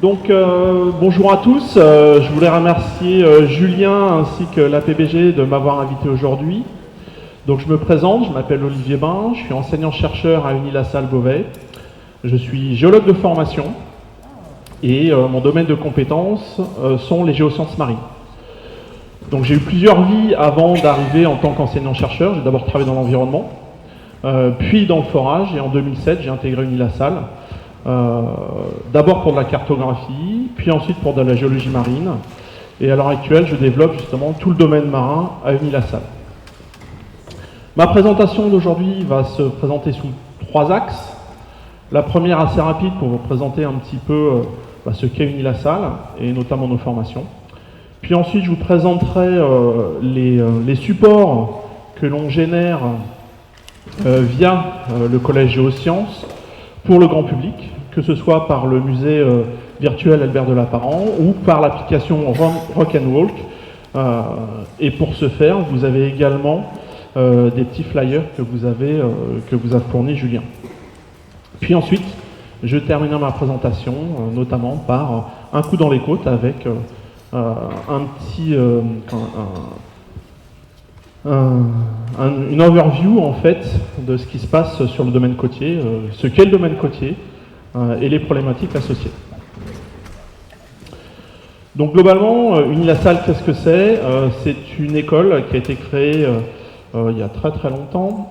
Bonjour à tous. Je voulais remercier Julien ainsi que la PBG de m'avoir invité aujourd'hui. Donc, je me présente, je m'appelle Olivier Bain, je suis enseignant-chercheur à Unilassal Beauvais. Je suis géologue de formation et mon domaine de compétences sont les géosciences marines. Donc, j'ai eu plusieurs vies avant d'arriver en tant qu'enseignant-chercheur. J'ai d'abord travaillé dans l'environnement, puis dans le forage, et en 2007, j'ai intégré Unilassal. D'abord pour de la cartographie, puis ensuite pour de la géologie marine. Et à l'heure actuelle, je développe justement tout le domaine marin à Unilassal. Ma présentation d'aujourd'hui va se présenter sous 3 axes. La première assez rapide pour vous présenter un petit peu ce qu'est Unilassal et notamment nos formations. Puis ensuite, je vous présenterai les supports que l'on génère via le Collège Géosciences pour le grand public, que ce soit par le musée virtuel Albert de Lapparent ou par l'application Rock'n'Walk. Et pour ce faire, vous avez également des petits flyers que vous a fourni Julien. Puis ensuite, je terminerai ma présentation notamment par un coup dans les côtes avec une overview en fait de ce qui se passe sur le domaine côtier, ce qu'est le domaine côtier et les problématiques associées. Donc globalement, Unilassal, qu'est-ce que c'est? C'est une école qui a été créée il y a très très longtemps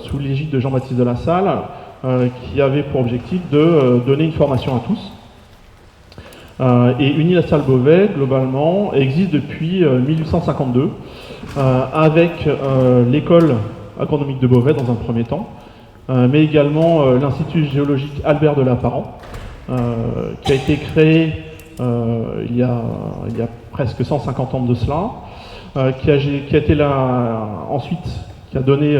sous l'égide de Jean-Baptiste de Lassalle, qui avait pour objectif de donner une formation à tous. Et Unilassal Beauvais, globalement, existe depuis 1852, avec l'école agronomique de Beauvais dans un premier temps, mais également l'Institut géologique Albert de Lapparent, qui a été créé il y a presque 150 ans de cela, qui a été là ensuite, qui a donné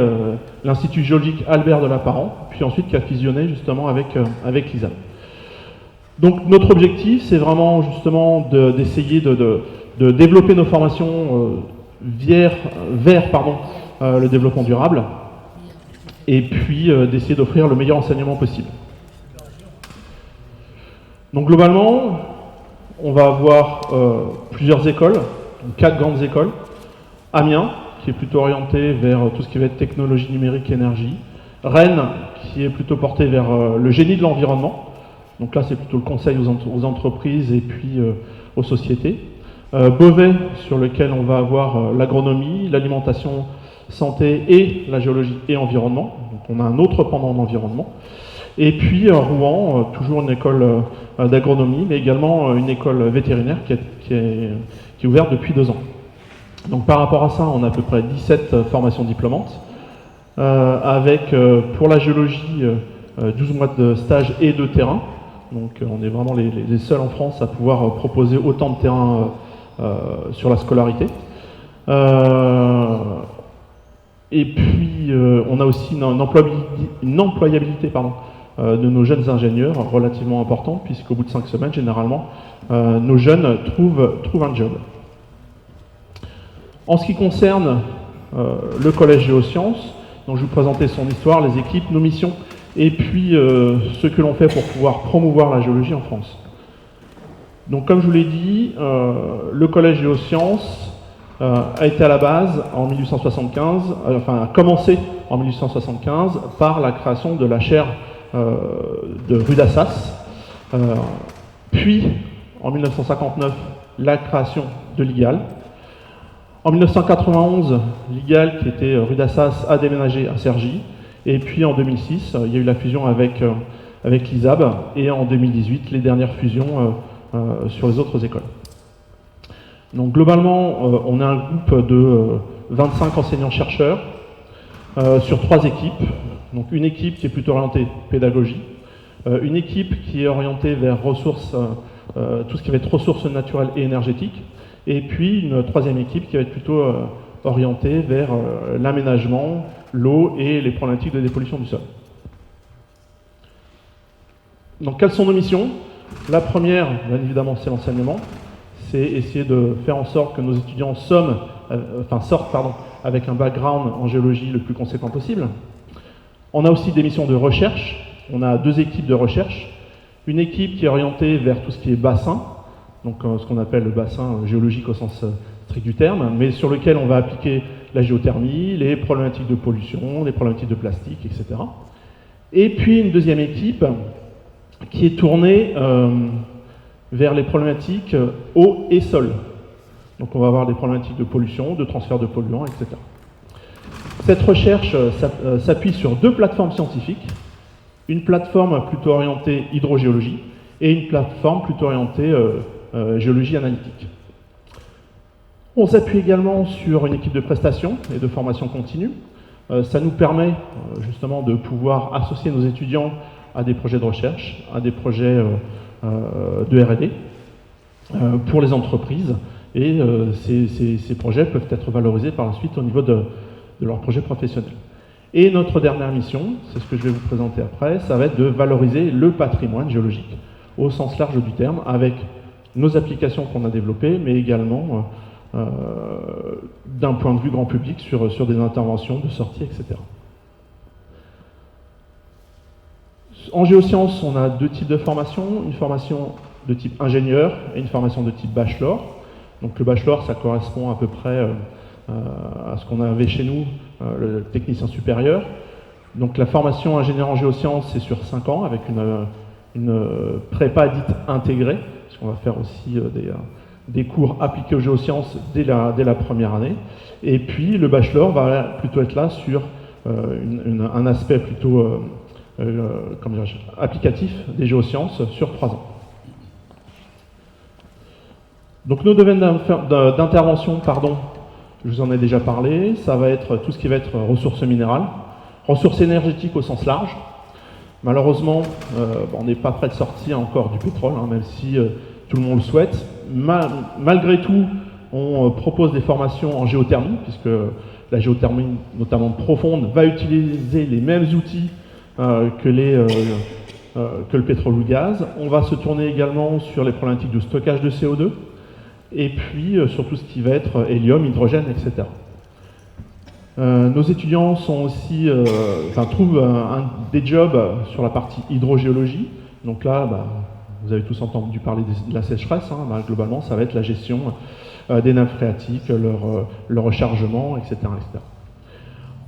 l'Institut géologique Albert de Lapparent, puis ensuite qui a fusionné justement avec l'ISAB. Donc notre objectif, c'est vraiment justement d'essayer de développer nos formations vers le développement durable, et puis d'essayer d'offrir le meilleur enseignement possible. Donc globalement, on va avoir plusieurs écoles, 4 grandes écoles. Amiens, qui est plutôt orienté vers tout ce qui va être technologie numérique et énergie. Rennes, qui est plutôt porté vers le génie de l'environnement. Donc là, c'est plutôt le conseil aux entreprises et puis aux sociétés. Beauvais, sur lequel on va avoir l'agronomie, l'alimentation, santé et la géologie et environnement. Donc on a un autre pendant d'environnement. Et puis Rouen, toujours une école d'agronomie, mais également une école vétérinaire qui est ouverte depuis 2 ans. Donc par rapport à ça, on a à peu près 17 formations diplômantes, avec pour la géologie 12 mois de stage et de terrain. Donc on est vraiment les seuls en France à pouvoir proposer autant de terrain sur la scolarité. Et puis on a aussi une employabilité de nos jeunes ingénieurs relativement importante, puisqu'au bout de 5 semaines, généralement, nos jeunes trouvent un job. En ce qui concerne le Collège Géosciences, donc je vais vous présenter son histoire, les équipes, nos missions, et puis ce que l'on fait pour pouvoir promouvoir la géologie en France. Donc comme je vous l'ai dit, le Collège Géosciences a été à la base en 1875, a commencé en 1875 par la création de la chaire de rue d'Assas, puis en 1959 la création de l'IGAL. En 1991, l'IGAL, qui était rue d'Assas, a déménagé à Cergy, et puis en 2006, il y a eu la fusion avec l'ISAB, et en 2018, les dernières fusions sur les autres écoles. Donc globalement, on a un groupe de 25 enseignants-chercheurs sur 3 équipes. Donc une équipe qui est plutôt orientée pédagogie, une équipe qui est orientée vers ressources, tout ce qui va être ressources naturelles et énergétiques, et puis une 3e équipe qui va être plutôt orientée vers l'aménagement, l'eau et les problématiques de dépollution du sol. Donc quelles sont nos missions? La première, bien évidemment, c'est l'enseignement. C'est essayer de faire en sorte que nos étudiants sortent avec un background en géologie le plus conséquent possible. On a aussi des missions de recherche. On a 2 équipes de recherche Une équipe qui est orientée vers tout ce qui est bassin, donc ce qu'on appelle le bassin géologique au sens strict du terme, mais sur lequel on va appliquer la géothermie, les problématiques de pollution, les problématiques de plastique, etc. Et puis une deuxième équipe qui est tournée vers les problématiques eau et sol. Donc on va avoir des problématiques de pollution, de transfert de polluants, etc. Cette recherche s'appuie sur deux plateformes scientifiques, une plateforme plutôt orientée hydrogéologie et une plateforme plutôt orientée géologie analytique. On s'appuie également sur une équipe de prestation et de formation continue. Ça nous permet justement de pouvoir associer nos étudiants à des projets de recherche, à des projets de R&D pour les entreprises, et ces projets peuvent être valorisés par la suite au niveau de leur projet professionnel. Et notre dernière mission, c'est ce que je vais vous présenter après, ça va être de valoriser le patrimoine géologique au sens large du terme, avec nos applications qu'on a développées, mais également d'un point de vue grand public sur des interventions de sortie, etc. En géosciences, on a deux types de formations, une formation de type ingénieur et une formation de type bachelor. Donc le bachelor, ça correspond à peu près à ce qu'on avait chez nous, le technicien supérieur. Donc la formation ingénieur en géosciences, c'est sur 5 ans, avec une prépa dite intégrée, puisqu'on va faire aussi des cours appliqués aux géosciences dès la première année. Et puis le bachelor va plutôt être là sur un aspect plutôt applicatif des géosciences sur 3 ans. Donc nos domaines d'intervention, je vous en ai déjà parlé, ça va être tout ce qui va être ressources minérales, ressources énergétiques au sens large. Malheureusement, on n'est pas prêt de sortir encore du pétrole, même si tout le monde le souhaite. Malgré tout, on propose des formations en géothermie, puisque la géothermie, notamment profonde, va utiliser les mêmes outils que le pétrole ou le gaz. On va se tourner également sur les problématiques de stockage de CO2, et puis sur tout ce qui va être hélium, hydrogène, etc. Nos étudiants sont aussi, trouvent des jobs sur la partie hydrogéologie. Donc là, vous avez tous entendu parler de la sécheresse. Globalement, ça va être la gestion des nappes phréatiques, leur rechargement, etc., etc.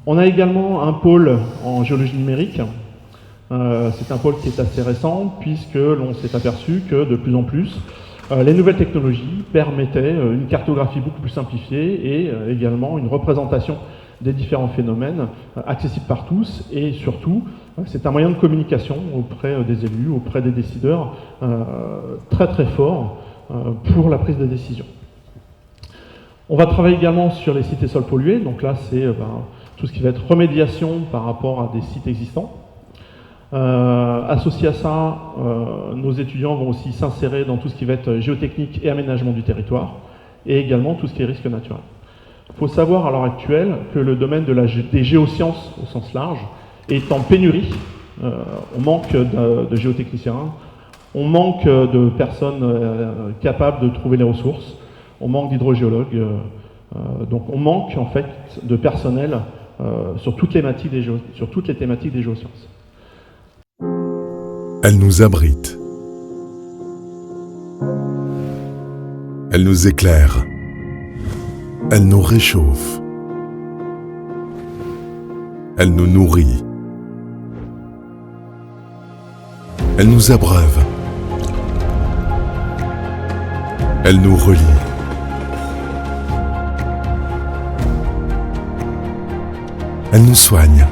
On a également un pôle en géologie numérique. C'est un pôle qui est assez récent, puisque l'on s'est aperçu que de plus en plus, les nouvelles technologies permettaient une cartographie beaucoup plus simplifiée et également une représentation des différents phénomènes accessibles par tous, et surtout, c'est un moyen de communication auprès des élus, auprès des décideurs, très très fort pour la prise de décision. On va travailler également sur les sites et sols pollués, donc là c'est tout ce qui va être remédiation par rapport à des sites existants. Associé à ça, nos étudiants vont aussi s'insérer dans tout ce qui va être géotechnique et aménagement du territoire, et également tout ce qui est risque naturel. Il faut savoir à l'heure actuelle que le domaine des géosciences au sens large est en pénurie. On manque de géotechniciens, on manque de personnes capables de trouver les ressources, on manque d'hydrogéologues, donc on manque en fait de personnel sur toutes les thématiques des géosciences. Elle nous abrite. Elle nous éclaire. Elle nous réchauffe. Elle nous nourrit. Elle nous abreuve. Elle nous relie. Elle nous soigne.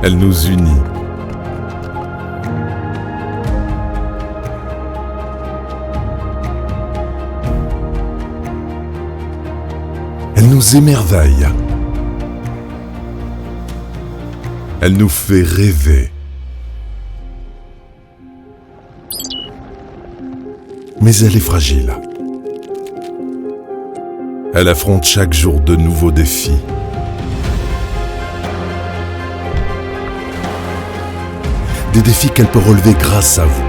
Elle nous unit. Elle nous émerveille. Elle nous fait rêver. Mais elle est fragile. Elle affronte chaque jour de nouveaux défis. Des défis qu'elle peut relever grâce à vous.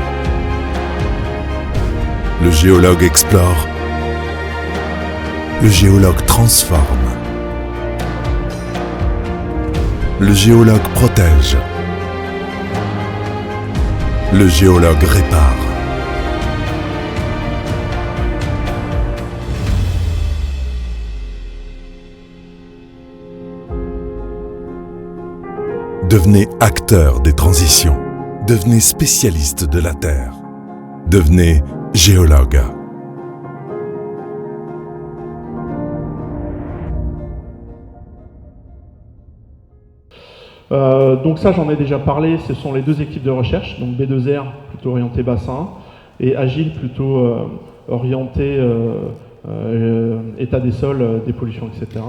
Le géologue explore. Le géologue transforme. Le géologue protège. Le géologue répare. Devenez acteur des transitions. Devenez spécialiste de la Terre. Devenez géologue. Donc ça, j'en ai déjà parlé, ce sont les deux équipes de recherche, donc B2R plutôt orienté bassin et Agile plutôt orienté état des sols, des pollutions, etc.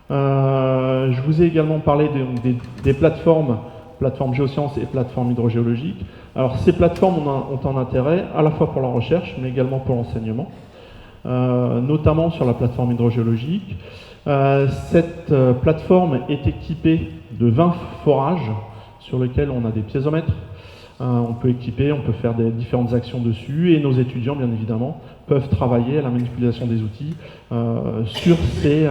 Je vous ai également parlé des plateformes géosciences et plateformes hydrogéologiques. Alors ces plateformes ont un intérêt à la fois pour la recherche, mais également pour l'enseignement, notamment sur la plateforme hydrogéologique. Cette plateforme est équipée de 20 forages sur lesquels on a des piézomètres. On peut faire des différentes actions dessus et nos étudiants, bien évidemment, peuvent travailler à la manipulation des outils sur ces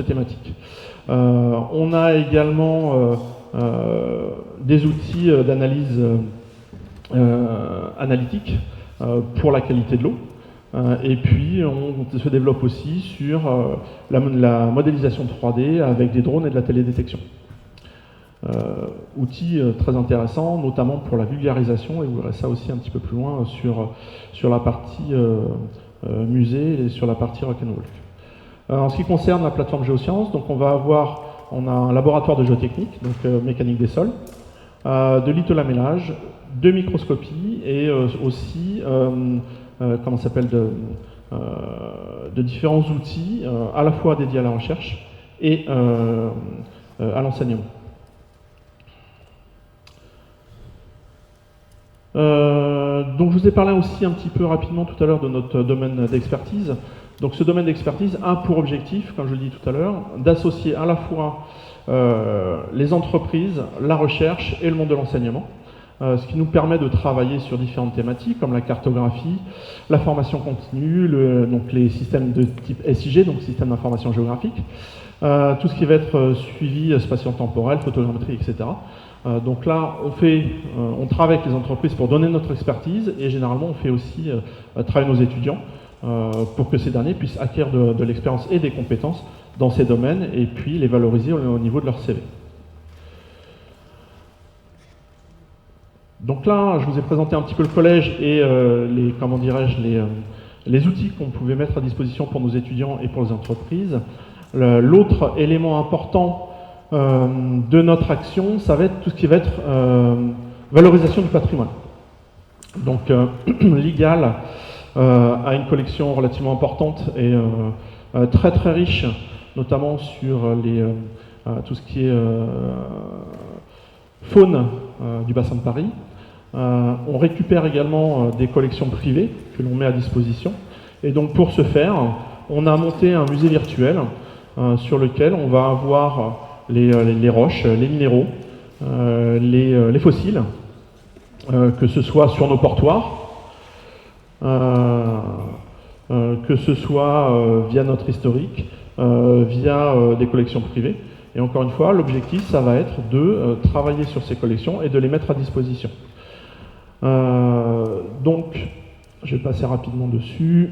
thématiques. On a également des outils d'analyse analytique pour la qualité de l'eau. Et puis on se développe aussi sur la modélisation 3D avec des drones et de la télédétection. Outil très intéressant, notamment pour la vulgarisation, et vous verrez ça aussi un petit peu plus loin sur la partie musée et sur la partie rock'n'roll. En ce qui concerne la plateforme géosciences, donc on a un laboratoire de géotechnique, donc mécanique des sols, de litholamellage, de microscopie et aussi de différents outils à la fois dédiés à la recherche et à l'enseignement. Donc je vous ai parlé aussi un petit peu rapidement tout à l'heure de notre domaine d'expertise. Donc ce domaine d'expertise a pour objectif, comme je le dis tout à l'heure, d'associer à la fois les entreprises, la recherche et le monde de l'enseignement. Ce qui nous permet de travailler sur différentes thématiques comme la cartographie, la formation continue, donc les systèmes de type SIG, donc système d'information géographique, tout ce qui va être suivi spatio-temporel, photogrammétrie, etc. Donc là, on travaille avec les entreprises pour donner notre expertise et généralement on fait aussi travailler nos étudiants pour que ces derniers puissent acquérir de l'expérience et des compétences dans ces domaines et puis les valoriser au niveau de leur CV. Donc là, je vous ai présenté un petit peu le collège et les outils qu'on pouvait mettre à disposition pour nos étudiants et pour les entreprises. L'autre élément important de notre action, ça va être tout ce qui va être valorisation du patrimoine. Donc l'IGAL a une collection relativement importante et très très riche, notamment sur tout ce qui est faune du bassin de Paris. On récupère également des collections privées que l'on met à disposition. Et donc pour ce faire, on a monté un musée virtuel sur lequel on va avoir les roches, les minéraux, les fossiles, que ce soit sur nos portoirs, que ce soit via notre historique, via des collections privées. Et encore une fois, l'objectif, ça va être de travailler sur ces collections et de les mettre à disposition. Donc, je vais passer rapidement dessus.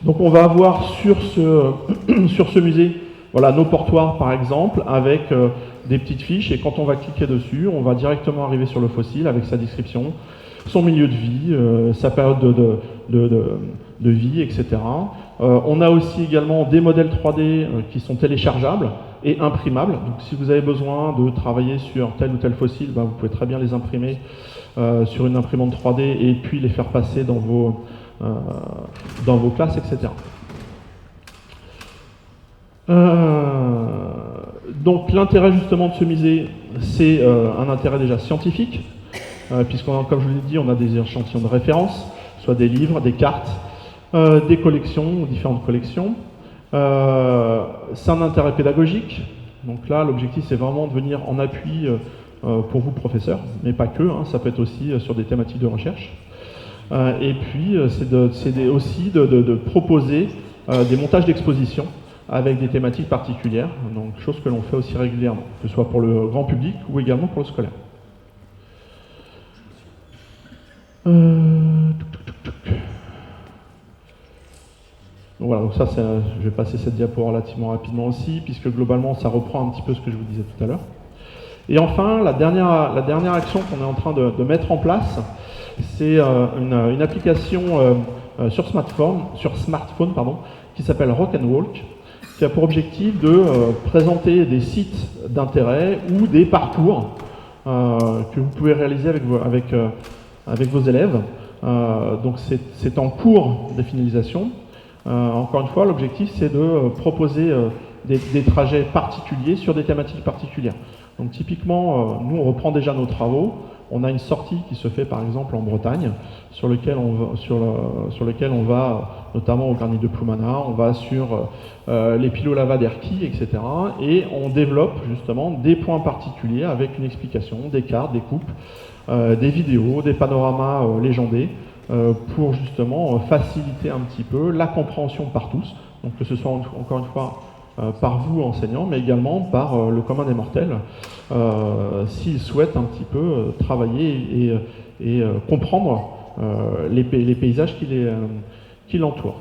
Donc on va avoir sur ce musée, voilà, nos portoirs par exemple, avec des petites fiches, et quand on va cliquer dessus, on va directement arriver sur le fossile avec sa description, son milieu de vie, sa période de vie, etc. On a aussi également des modèles 3D qui sont téléchargeables, et imprimables. Donc si vous avez besoin de travailler sur tel ou tel fossile, vous pouvez très bien les imprimer sur une imprimante 3D et puis les faire passer dans vos classes, etc. Donc l'intérêt justement de ce musée, c'est un intérêt déjà scientifique, puisqu'on, comme je vous l'ai dit, on a des échantillons de référence, soit des livres, des cartes, des collections, différentes collections. C'est un intérêt pédagogique, donc là l'objectif c'est vraiment de venir en appui pour vous professeurs, mais pas que, ça peut être aussi sur des thématiques de recherche. Et puis c'est aussi de proposer des montages d'exposition avec des thématiques particulières, donc chose que l'on fait aussi régulièrement, que ce soit pour le grand public ou également pour le scolaire. Voilà, donc ça, je vais passer cette diapo relativement rapidement aussi, puisque globalement, ça reprend un petit peu ce que je vous disais tout à l'heure. Et enfin, la dernière action qu'on est en train de mettre en place, c'est une application sur smartphone, qui s'appelle Rock and Walk, qui a pour objectif de présenter des sites d'intérêt ou des parcours que vous pouvez réaliser avec vos élèves. Donc c'est en cours de finalisation. Encore une fois, l'objectif c'est de proposer des trajets particuliers sur des thématiques particulières. Donc typiquement, nous on reprend déjà nos travaux. On a une sortie qui se fait par exemple en Bretagne, sur lequel on va notamment au Granit de Ploumana, on va sur les Pilots Lava d'Erquy, etc. Et on développe justement des points particuliers avec une explication, des cartes, des coupes, des vidéos, des panoramas légendés, pour justement faciliter un petit peu la compréhension par tous, donc que ce soit encore une fois par vous enseignants, mais également par le commun des mortels, s'ils souhaitent un petit peu travailler et comprendre les paysages qui l'entourent.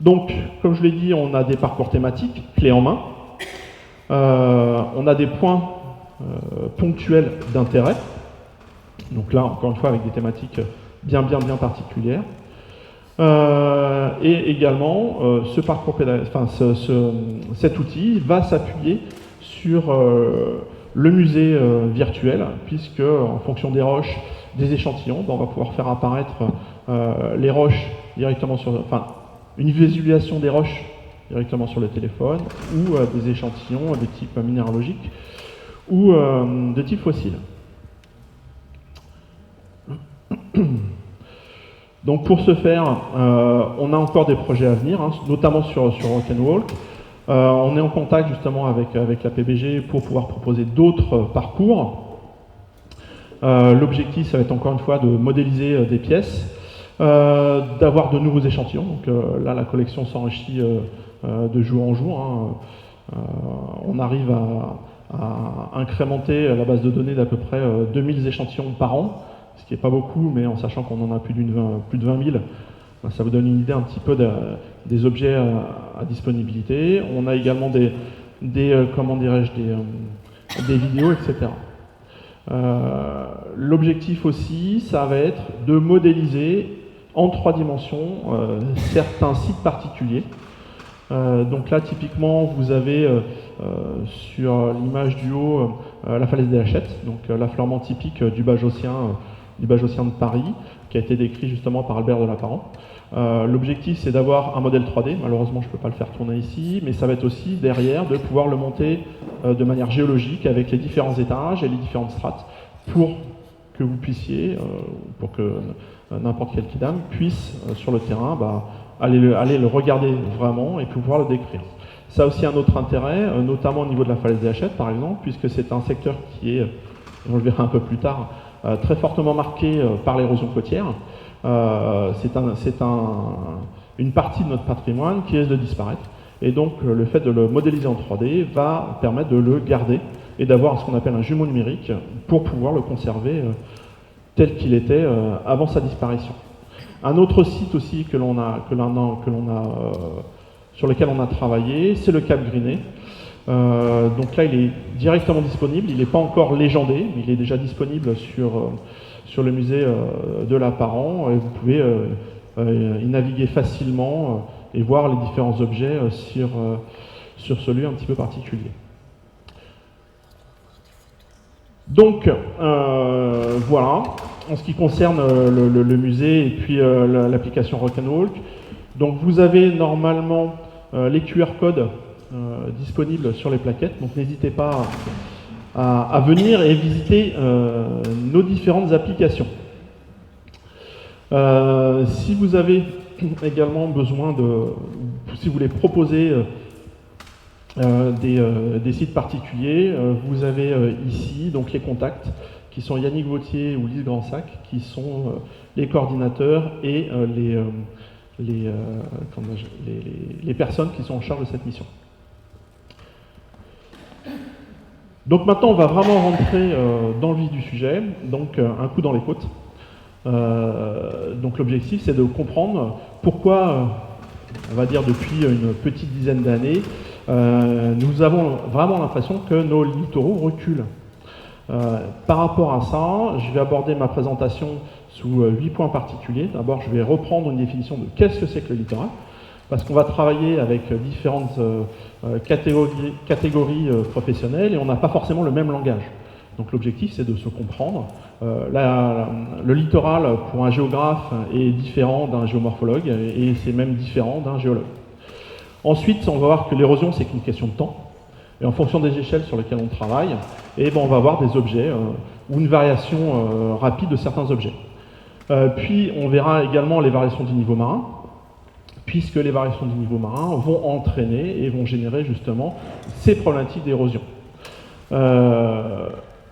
Donc, comme je l'ai dit, on a des parcours thématiques, clés en main, on a des points ponctuels d'intérêt, donc là, encore une fois, avec des thématiques bien particulières. Et également, cet outil va s'appuyer sur le musée virtuel, puisque en fonction des roches, des échantillons, on va pouvoir faire apparaître les roches directement une visualisation des roches directement sur le téléphone, ou des échantillons de type minéralogique ou de type fossile. Donc pour ce faire, on a encore des projets à venir, notamment sur Rock and Walk. On est en contact justement avec la PBG pour pouvoir proposer d'autres parcours. L'objectif, ça va être encore une fois de modéliser des pièces, d'avoir de nouveaux échantillons. Donc là, la collection s'enrichit de jour en jour. On arrive à incrémenter la base de données d'à peu près 2000 échantillons par an, ce qui n'est pas beaucoup, mais en sachant qu'on en a plus de 20 000, ça vous donne une idée un petit peu des objets à disponibilité. On a également des vidéos, etc. L'objectif aussi, ça va être de modéliser en 3 dimensions certains sites particuliers. Donc là, typiquement, vous avez sur l'image du haut la falaise des Hachettes, donc l'affleurement typique du Bajocien de Paris, qui a été décrit justement par Albert de Lapparent. L'objectif, c'est d'avoir un modèle 3D. Malheureusement, je ne peux pas le faire tourner ici, mais ça va être aussi derrière de pouvoir le monter de manière géologique avec les différents étages et les différentes strates pour que vous puissiez, pour que n'importe quel kidam puisse sur le terrain aller le regarder vraiment et pouvoir le décrire. Ça a aussi un autre intérêt, notamment au niveau de la falaise des Hachettes par exemple, puisque c'est un secteur qui est, on le verra un peu plus tard, très fortement marqué par l'érosion côtière. C'est une partie de notre patrimoine qui risque de disparaître. Et donc le fait de le modéliser en 3D va permettre de le garder et d'avoir ce qu'on appelle un jumeau numérique pour pouvoir le conserver tel qu'il était avant sa disparition. Un autre site aussi sur lequel on a travaillé, c'est le Cap Grinet. Donc là, il est directement disponible, il n'est pas encore légendé, mais il est déjà disponible sur le musée de Lapparent, et vous pouvez y naviguer facilement et voir les différents objets sur ce lieu un petit peu particulier. Donc, voilà, en ce qui concerne le musée et puis l'application Rock'n'Walk. Donc, vous avez normalement les QR codes disponibles sur les plaquettes, donc n'hésitez pas à venir et visiter nos différentes applications. Si vous avez également besoin si vous voulez proposer des sites particuliers, vous avez ici donc les contacts qui sont Yannick Vautier ou Lise Grandsac, qui sont les coordinateurs et les personnes qui sont en charge de cette mission. Donc maintenant, on va vraiment rentrer dans le vif du sujet, donc un coup dans les côtes. Donc l'objectif, c'est de comprendre pourquoi, on va dire depuis une petite dizaine d'années, nous avons vraiment l'impression que nos littoraux reculent. Par rapport à ça, je vais aborder ma présentation sous 8 points particuliers. D'abord, je vais reprendre une définition de qu'est-ce que c'est que le littoral, parce qu'on va travailler avec différentes catégories professionnelles et on n'a pas forcément le même langage. Donc l'objectif, c'est de se comprendre. Le littoral, pour un géographe, est différent d'un géomorphologue et c'est même différent d'un géologue. Ensuite, on va voir que l'érosion, c'est qu'une question de temps. Et en fonction des échelles sur lesquelles on travaille, on va avoir des objets ou une variation rapide de certains objets. Puis, on verra également les variations du niveau marin, puisque les variations du niveau marin vont entraîner et vont générer justement ces problématiques d'érosion.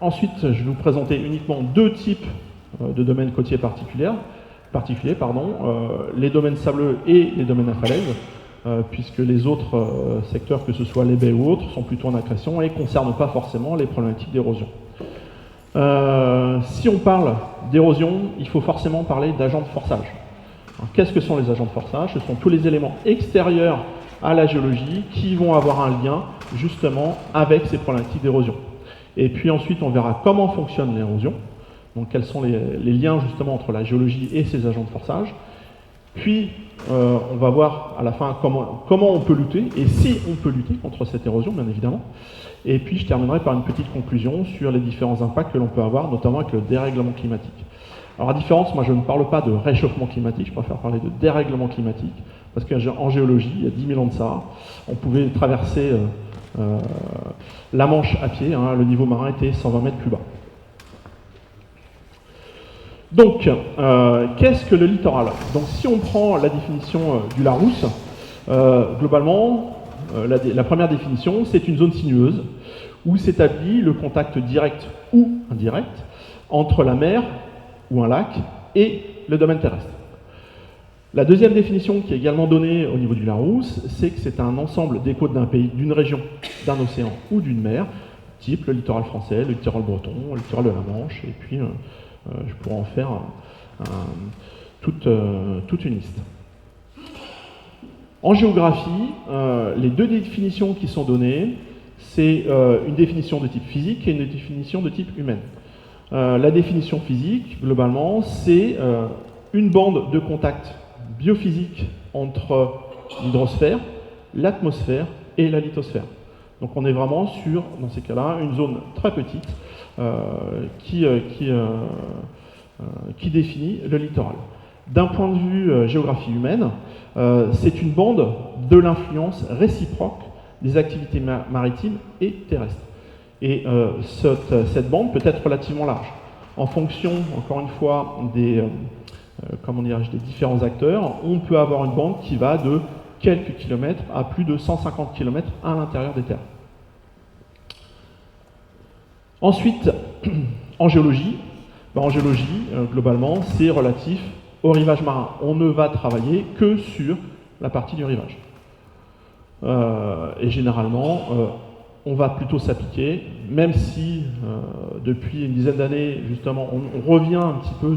Ensuite, je vais vous présenter uniquement 2 types de domaines côtiers particuliers, les domaines sableux et les domaines à falaise, puisque les autres secteurs, que ce soit les baies ou autres, sont plutôt en accrétion et ne concernent pas forcément les problématiques d'érosion. Si on parle d'érosion, il faut forcément parler d'agents de forçage. Qu'est-ce que sont les agents de forçage? Ce sont tous les éléments extérieurs à la géologie qui vont avoir un lien justement avec ces problématiques d'érosion. Et puis ensuite, on verra comment fonctionne l'érosion, donc quels sont les liens justement entre la géologie et ces agents de forçage. Puis, on va voir à la fin comment on peut lutter, et si on peut lutter contre cette érosion, bien évidemment. Et puis, je terminerai par une petite conclusion sur les différents impacts que l'on peut avoir, notamment avec le dérèglement climatique. Alors, à différence, moi, je ne parle pas de réchauffement climatique, je préfère parler de dérèglement climatique, parce qu'en géologie, il y a 10 000 ans de ça, on pouvait traverser la Manche à pied, le niveau marin était 120 mètres plus bas. Donc, qu'est-ce que le littoral? Donc, si on prend la définition du Larousse, globalement, la première définition, c'est une zone sinueuse où s'établit le contact direct ou indirect entre la mer ou un lac et le domaine terrestre. La deuxième définition qui est également donnée au niveau du Larousse, c'est que c'est un ensemble des côtes d'un pays, d'une région, d'un océan ou d'une mer, type le littoral français, le littoral breton, le littoral de la Manche, et puis je pourrais en faire toute une liste. En géographie, les 2 définitions qui sont données, c'est une définition de type physique et une définition de type humaine. La définition physique, globalement, c'est une bande de contact biophysique entre l'hydrosphère, l'atmosphère et la lithosphère. Donc on est vraiment sur, dans ces cas-là, une zone très petite qui définit le littoral. D'un point de vue géographie humaine, c'est une bande de l'influence réciproque des activités maritimes et terrestres. Et cette bande peut être relativement large. En fonction, encore une fois, des différents acteurs, on peut avoir une bande qui va de quelques kilomètres à plus de 150 km à l'intérieur des terres. Ensuite, en géologie, globalement, c'est relatif au rivage marin. On ne va travailler que sur la partie du rivage. Et généralement, on va plutôt s'appliquer, même si depuis une dizaine d'années, justement, on revient un petit peu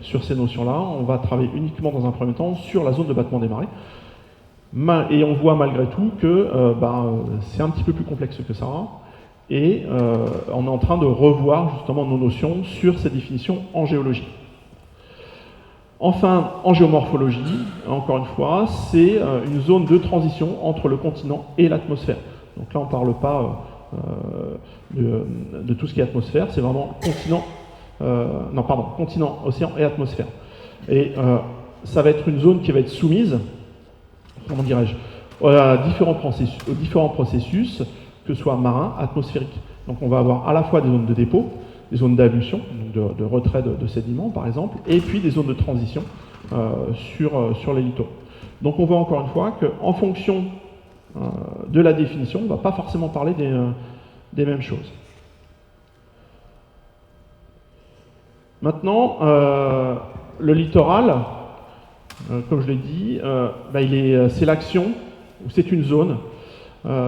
sur ces notions-là. On va travailler uniquement dans un premier temps sur la zone de battement des marées. Et on voit malgré tout que c'est un petit peu plus complexe que ça. Et on est en train de revoir justement nos notions sur ces définitions en géologie. Enfin, en géomorphologie, encore une fois, c'est une zone de transition entre le continent et l'atmosphère. Donc là, on ne parle pas de tout ce qui est atmosphère. C'est vraiment continent, océan et atmosphère. Et ça va être une zone qui va être soumise, comment dirais-je, aux différents processus, que ce soit marins, atmosphériques. Donc on va avoir à la fois des zones de dépôt, des zones d'ablution, donc de retrait de sédiments par exemple, et puis des zones de transition sur les littoraux. Donc on voit encore une fois qu'en fonction de la définition, on ne va pas forcément parler des mêmes choses. Maintenant, le littoral, comme je l'ai dit, c'est l'action, ou c'est une zone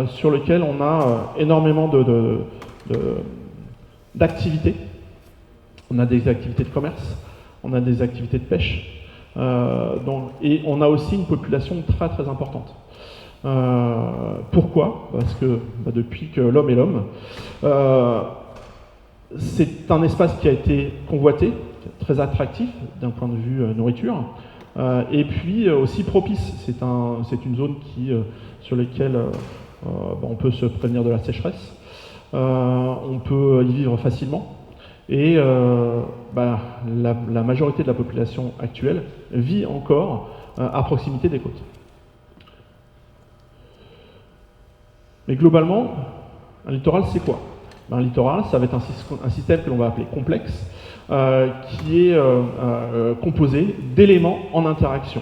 sur laquelle on a énormément d'activités. On a des activités de commerce, on a des activités de pêche, et on a aussi une population très très importante. Pourquoi? Parce que depuis que l'homme est l'homme, c'est un espace qui a été convoité, très attractif d'un point de vue nourriture, et puis aussi propice. C'est une zone sur laquelle on peut se prévenir de la sécheresse, on peut y vivre facilement, et la majorité de la population actuelle vit encore à proximité des côtes. Mais globalement, un littoral, c'est quoi? Un littoral, ça va être un système que l'on va appeler complexe, qui est composé d'éléments en interaction.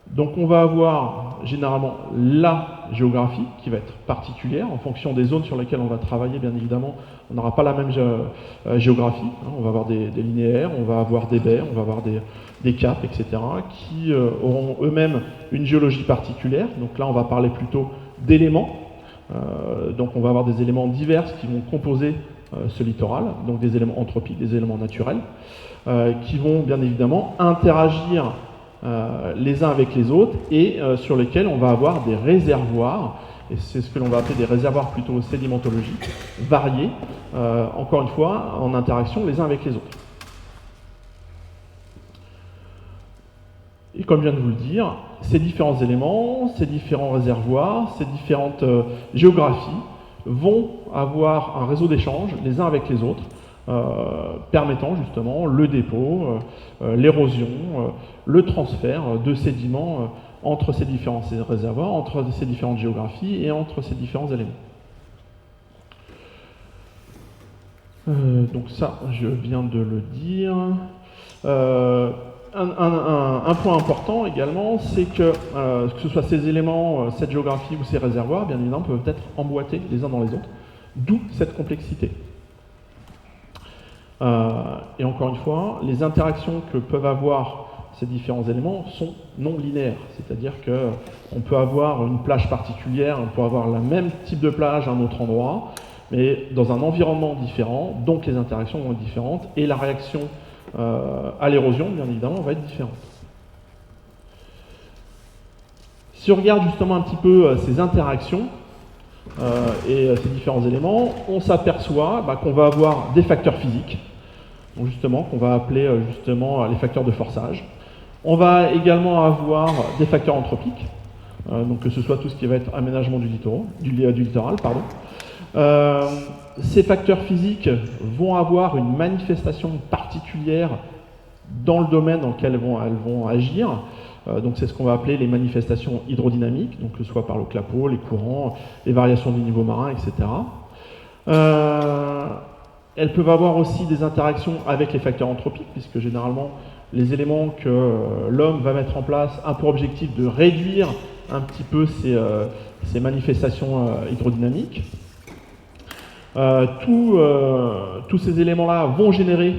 Donc on va avoir généralement la géographie qui va être particulière en fonction des zones sur lesquelles on va travailler. Bien évidemment, on n'aura pas la même géographie. On va avoir des linéaires, on va avoir des baies, on va avoir des caps, etc. qui auront eux-mêmes une géologie particulière. Donc là, on va parler plutôt d'éléments. Donc on va avoir des éléments divers qui vont composer ce littoral, donc des éléments anthropiques, des éléments naturels, qui vont bien évidemment interagir les uns avec les autres et sur lesquels on va avoir des réservoirs, et c'est ce que l'on va appeler des réservoirs plutôt sédimentologiques, variés, encore une fois, en interaction les uns avec les autres. Et comme je viens de vous le dire, ces différents éléments, ces différents réservoirs, ces différentes géographies vont avoir un réseau d'échanges les uns avec les autres, permettant justement le dépôt, l'érosion, le transfert de sédiments entre ces différents réservoirs, entre ces différentes géographies et entre ces différents éléments. Donc ça, je viens de le dire. Un point important également, c'est que ce soit ces éléments, cette géographie ou ces réservoirs, bien évidemment, peuvent être emboîtés les uns dans les autres, d'où cette complexité. Et encore une fois, les interactions que peuvent avoir ces différents éléments sont non linéaires, c'est-à-dire qu'on peut avoir une plage particulière, on peut avoir le même type de plage à un autre endroit, mais dans un environnement différent, donc les interactions vont être différentes, et la réaction à l'érosion, bien évidemment, va être différente. Si on regarde justement un petit peu ces interactions et ces différents éléments, on s'aperçoit qu'on va avoir des facteurs physiques, donc justement qu'on va appeler justement les facteurs de forçage. On va également avoir des facteurs anthropiques, donc que ce soit tout ce qui va être aménagement du littoral. Ces facteurs physiques vont avoir une manifestation particulière dans le domaine dans lequel elles vont agir. Donc c'est ce qu'on va appeler les manifestations hydrodynamiques, donc que ce soit par le clapot, les courants, les variations du niveau marin, etc. Elles peuvent avoir aussi des interactions avec les facteurs anthropiques, puisque généralement les éléments que l'homme va mettre en place ont pour objectif de réduire un petit peu ces manifestations hydrodynamiques. Tous ces éléments-là vont générer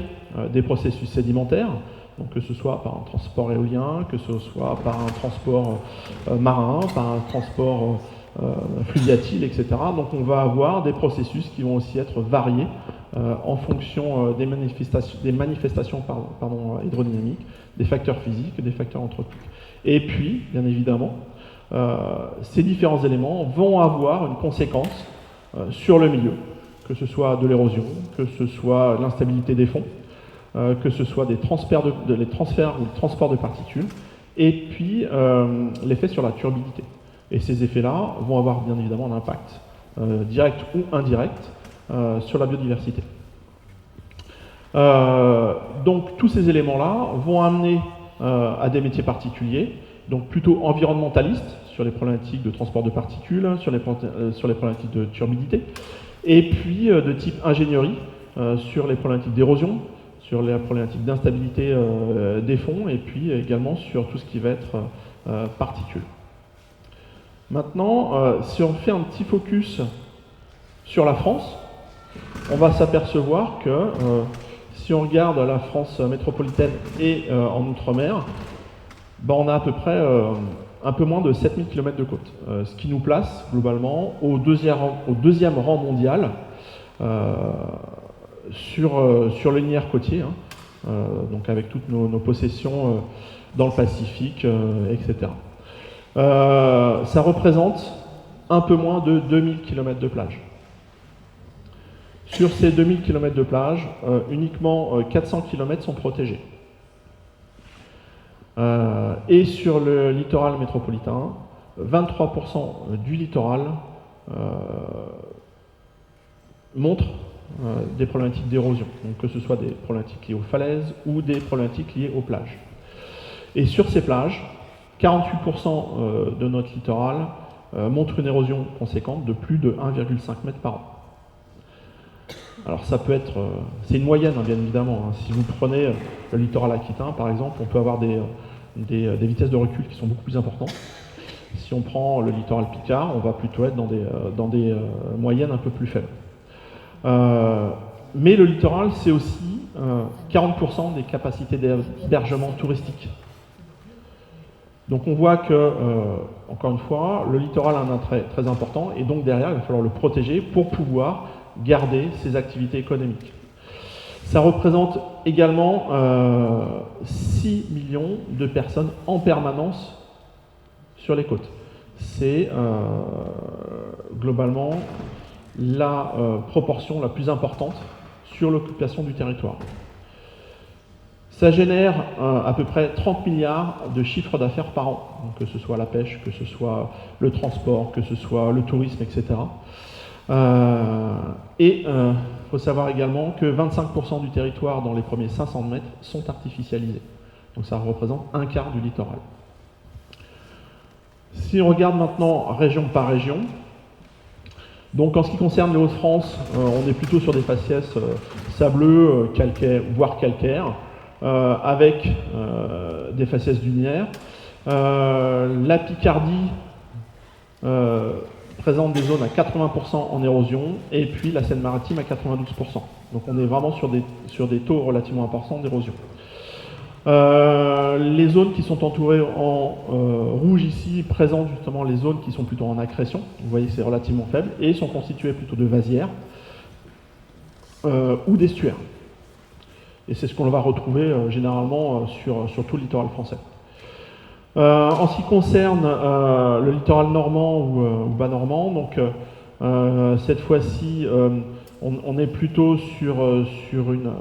des processus sédimentaires, donc que ce soit par un transport éolien, que ce soit par un transport marin, par un transport fluviatile, etc. Donc on va avoir des processus qui vont aussi être variés en fonction des manifestations hydrodynamiques, des facteurs physiques, des facteurs anthropiques. Et puis, bien évidemment, ces différents éléments vont avoir une conséquence sur le milieu, que ce soit de l'érosion, que ce soit l'instabilité des fonds, que ce soit les transferts ou le transport de particules, et puis l'effet sur la turbidité. Et ces effets-là vont avoir bien évidemment un impact direct ou indirect sur la biodiversité. Donc tous ces éléments-là vont amener à des métiers particuliers, donc plutôt environnementalistes sur les problématiques de transport de particules, sur les problématiques de turbidité, et puis de type ingénierie sur les problématiques d'érosion, sur les problématiques d'instabilité des fonds, et puis également sur tout ce qui va être particules. Maintenant, si on fait un petit focus sur la France, on va s'apercevoir que si on regarde la France métropolitaine et en Outre-mer, ben on a à peu près un peu moins de 7000 km de côte, ce qui nous place globalement au deuxième rang mondial sur le linéaire côtier, hein, donc avec toutes nos possessions dans le Pacifique, etc. Ça représente un peu moins de 2000 km de plage. Sur ces 2000 km de plage, uniquement 400 km sont protégés. Et sur le littoral métropolitain, 23% du littoral montre des problématiques d'érosion, donc que ce soit des problématiques liées aux falaises ou des problématiques liées aux plages. Et sur ces plages, 48% de notre littoral montre une érosion conséquente de plus de 1,5 m par an. Alors ça peut être, c'est une moyenne hein, bien évidemment, hein. Si vous prenez le littoral aquitain par exemple, on peut avoir des vitesses de recul qui sont beaucoup plus importantes. Si on prend le littoral picard, on va plutôt être dans des moyennes un peu plus faibles. Mais le littoral, c'est aussi 40% des capacités d'hébergement touristique. Donc on voit que, encore une fois, le littoral a un attrait très important et donc derrière, il va falloir le protéger pour pouvoir garder ses activités économiques. Ça représente également 6 millions de personnes en permanence sur les côtes. C'est globalement la proportion la plus importante sur l'occupation du territoire. Ça génère à peu près 30 milliards de chiffre d'affaires par an, donc que ce soit la pêche, que ce soit le transport, que ce soit le tourisme, etc. Il faut savoir également que 25% du territoire dans les premiers 500 mètres sont artificialisés. Donc ça représente un quart du littoral. Si on regarde maintenant région par région, donc en ce qui concerne les Hauts-de-France, on est plutôt sur des faciès sableux, calcaires, voire calcaires, avec des faciès dunaires. La Picardie présente des zones à 80% en érosion, et puis la Seine-Maritime à 92%. Donc on est vraiment sur des taux relativement importants d'érosion. Les zones qui sont entourées en rouge ici présentent justement les zones qui sont plutôt en accrétion. Vous voyez que c'est relativement faible, et sont constituées plutôt de vasières ou d'estuaires. Et c'est ce qu'on va retrouver généralement sur tout le littoral français. En ce qui concerne le littoral normand ou bas normand, donc cette fois-ci on est plutôt sur une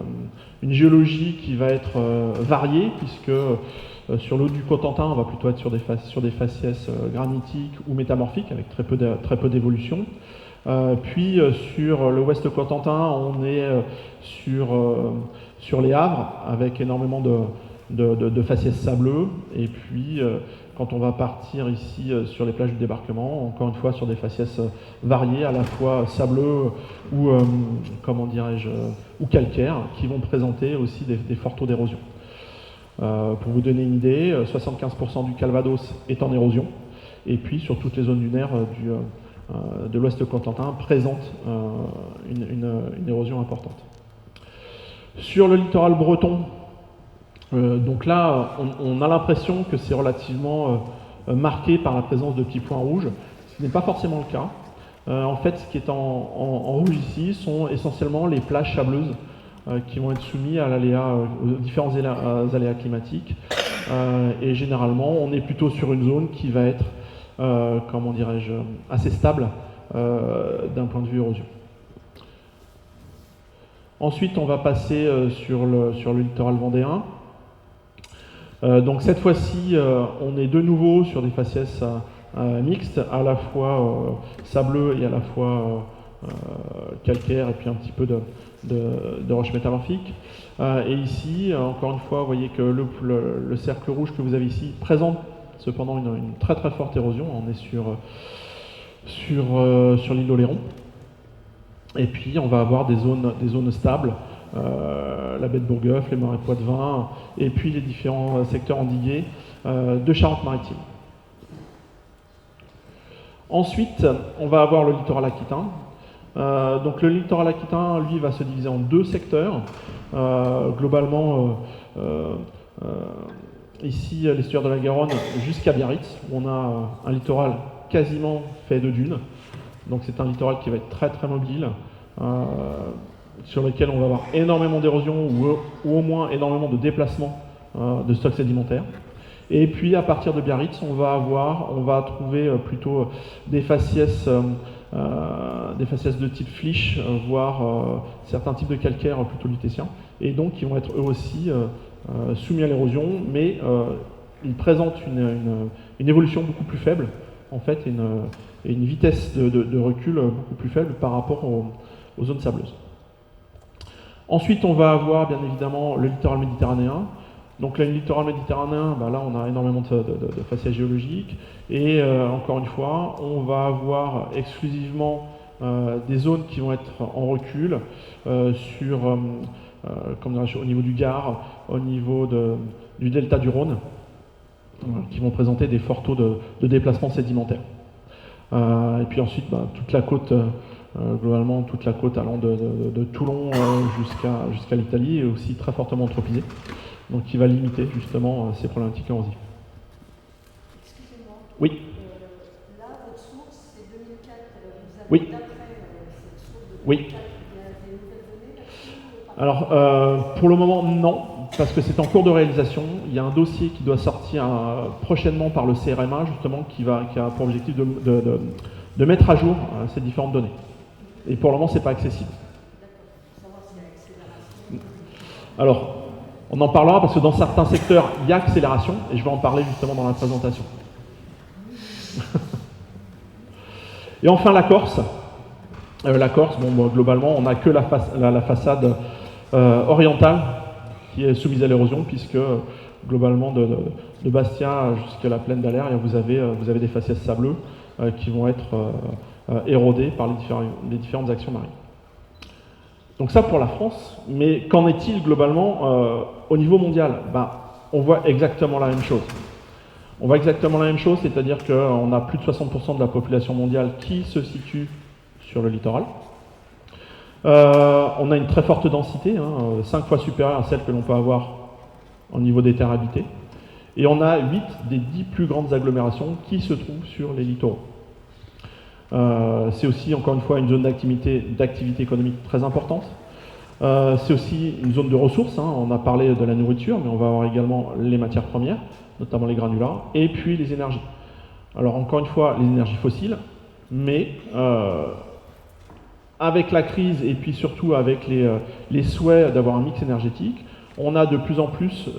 géologie qui va être variée, puisque sur le haut du Cotentin on va plutôt être sur des faciès granitiques ou métamorphiques avec très peu d'évolution. Puis sur le ouest Cotentin on est sur les Havres avec énormément de faciès sableux, et puis quand on va partir ici sur les plages du débarquement, encore une fois sur des faciès variés, à la fois sableux ou comment dirais-je, ou calcaires, qui vont présenter aussi des forts taux d'érosion. Pour vous donner une idée, 75% du Calvados est en érosion, et puis sur toutes les zones dunaires de l'ouest Cotentin présente une érosion importante. Sur le littoral breton, donc là, on a l'impression que c'est relativement marqué par la présence de petits points rouges, ce qui n'est pas forcément le cas. En fait, ce qui est en rouge ici sont essentiellement les plages sableuses qui vont être soumises aux différents aléas climatiques. Et généralement, on est plutôt sur une zone qui va être, comment dirais-je, assez stable d'un point de vue érosion. Ensuite, on va passer sur le littoral vendéen. Donc cette fois-ci, on est de nouveau sur des faciès mixte, à la fois sableux et à la fois calcaire et puis un petit peu de roches métamorphiques. Et ici, encore une fois, vous voyez que le cercle rouge que vous avez ici présente cependant une très très forte érosion. On est sur l'île d'Oléron. Et puis on va avoir des zones stables, la baie de Bourgueuf, les marais Poitevin, et puis les différents secteurs endigués de Charente-Maritime. Ensuite, on va avoir le littoral aquitain. Donc le littoral aquitain, lui, va se diviser en deux secteurs. Globalement, ici, l'estuaire de la Garonne jusqu'à Biarritz, où on a un littoral quasiment fait de dunes. Donc c'est un littoral qui va être très très mobile, sur lequel on va avoir énormément d'érosion ou au moins énormément de déplacement de stocks sédimentaires. Et puis à partir de Biarritz, on va trouver plutôt des faciès de type flysch, voire certains types de calcaire plutôt lutétiens, et donc qui vont être eux aussi soumis à l'érosion, mais ils présentent une évolution beaucoup plus faible, en fait, et une vitesse de recul beaucoup plus faible par rapport aux zones sableuses. Ensuite, on va avoir bien évidemment le littoral méditerranéen. Donc le littoral méditerranéen, là on a énormément de faciès géologiques, et encore une fois, on va avoir exclusivement des zones qui vont être en recul au niveau du Gard, au niveau du delta du Rhône, qui vont présenter des forts taux de déplacement sédimentaire. Et puis ensuite, toute la côte, globalement toute la côte allant de Toulon jusqu'à l'Italie est aussi très fortement anthropisée, donc qui va limiter justement ces problématiques érosives. Excusez-moi. Oui. Là, votre source, c'est 2004. Vous avez Oui. d'après cette source de 2004, Oui. il y a des nouvelles données là-dessus? Alors, pour le moment, non, parce que c'est en cours de réalisation. Il y a un dossier qui doit sortir prochainement par le CRMA, justement, qui a pour objectif de mettre à jour ces différentes données. Et pour le moment, c'est pas accessible. D'accord. Pour savoir s'il y a accélération. Alors, on en parlera parce que dans certains secteurs, il y a accélération, et je vais en parler justement dans la présentation. Et enfin, la Corse. La Corse, globalement, on n'a que la façade orientale qui est soumise à l'érosion, puisque globalement, de Bastia jusqu'à la plaine d'Aller, vous avez des faciès sableux qui vont être érodés par les différentes actions marines. Donc ça pour la France, mais qu'en est-il globalement au niveau mondial? On voit exactement la même chose. On voit exactement la même chose, c'est-à-dire qu'on a plus de 60% de la population mondiale qui se situe sur le littoral. On a une très forte densité, 5 fois supérieure à celle que l'on peut avoir au niveau des terres habitées. Et on a 8 des 10 plus grandes agglomérations qui se trouvent sur les littoraux. C'est aussi, encore une fois, une zone d'activité économique très importante. C'est aussi une zone de ressources. On a parlé de la nourriture, mais on va avoir également les matières premières, notamment les granulats, et puis les énergies. Alors, encore une fois, les énergies fossiles, mais avec la crise et puis surtout avec les souhaits d'avoir un mix énergétique, on a de plus en plus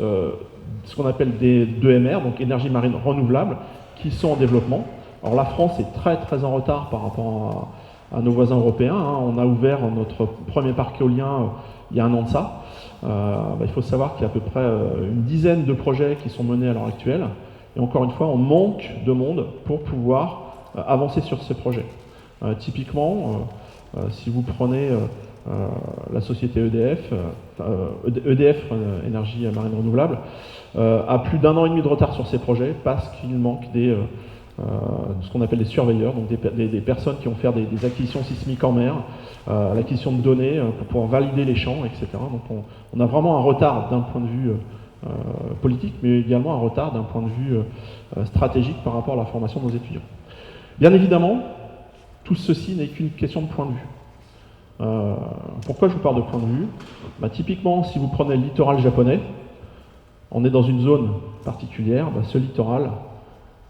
ce qu'on appelle des EMR, donc énergies marines renouvelables, qui sont en développement. Alors la France est très très en retard par rapport à nos voisins européens. On a ouvert notre premier parc éolien il y a un an de ça. Il faut savoir qu'il y a à peu près une dizaine de projets qui sont menés à l'heure actuelle. Et encore une fois, on manque de monde pour pouvoir avancer sur ces projets. Typiquement, si vous prenez la société EDF, Énergie Marine Renouvelable, a plus d'1 an et demi de retard sur ces projets parce qu'il manque ce qu'on appelle des surveilleurs, donc des personnes qui vont faire des acquisitions sismiques en mer, l'acquisition de données pour pouvoir valider les champs, etc. Donc on a vraiment un retard d'un point de vue politique, mais également un retard d'un point de vue stratégique par rapport à la formation de nos étudiants. Bien évidemment, tout ceci n'est qu'une question de point de vue. Pourquoi je vous parle de point de vue? Typiquement, si vous prenez le littoral japonais, on est dans une zone particulière, ce littoral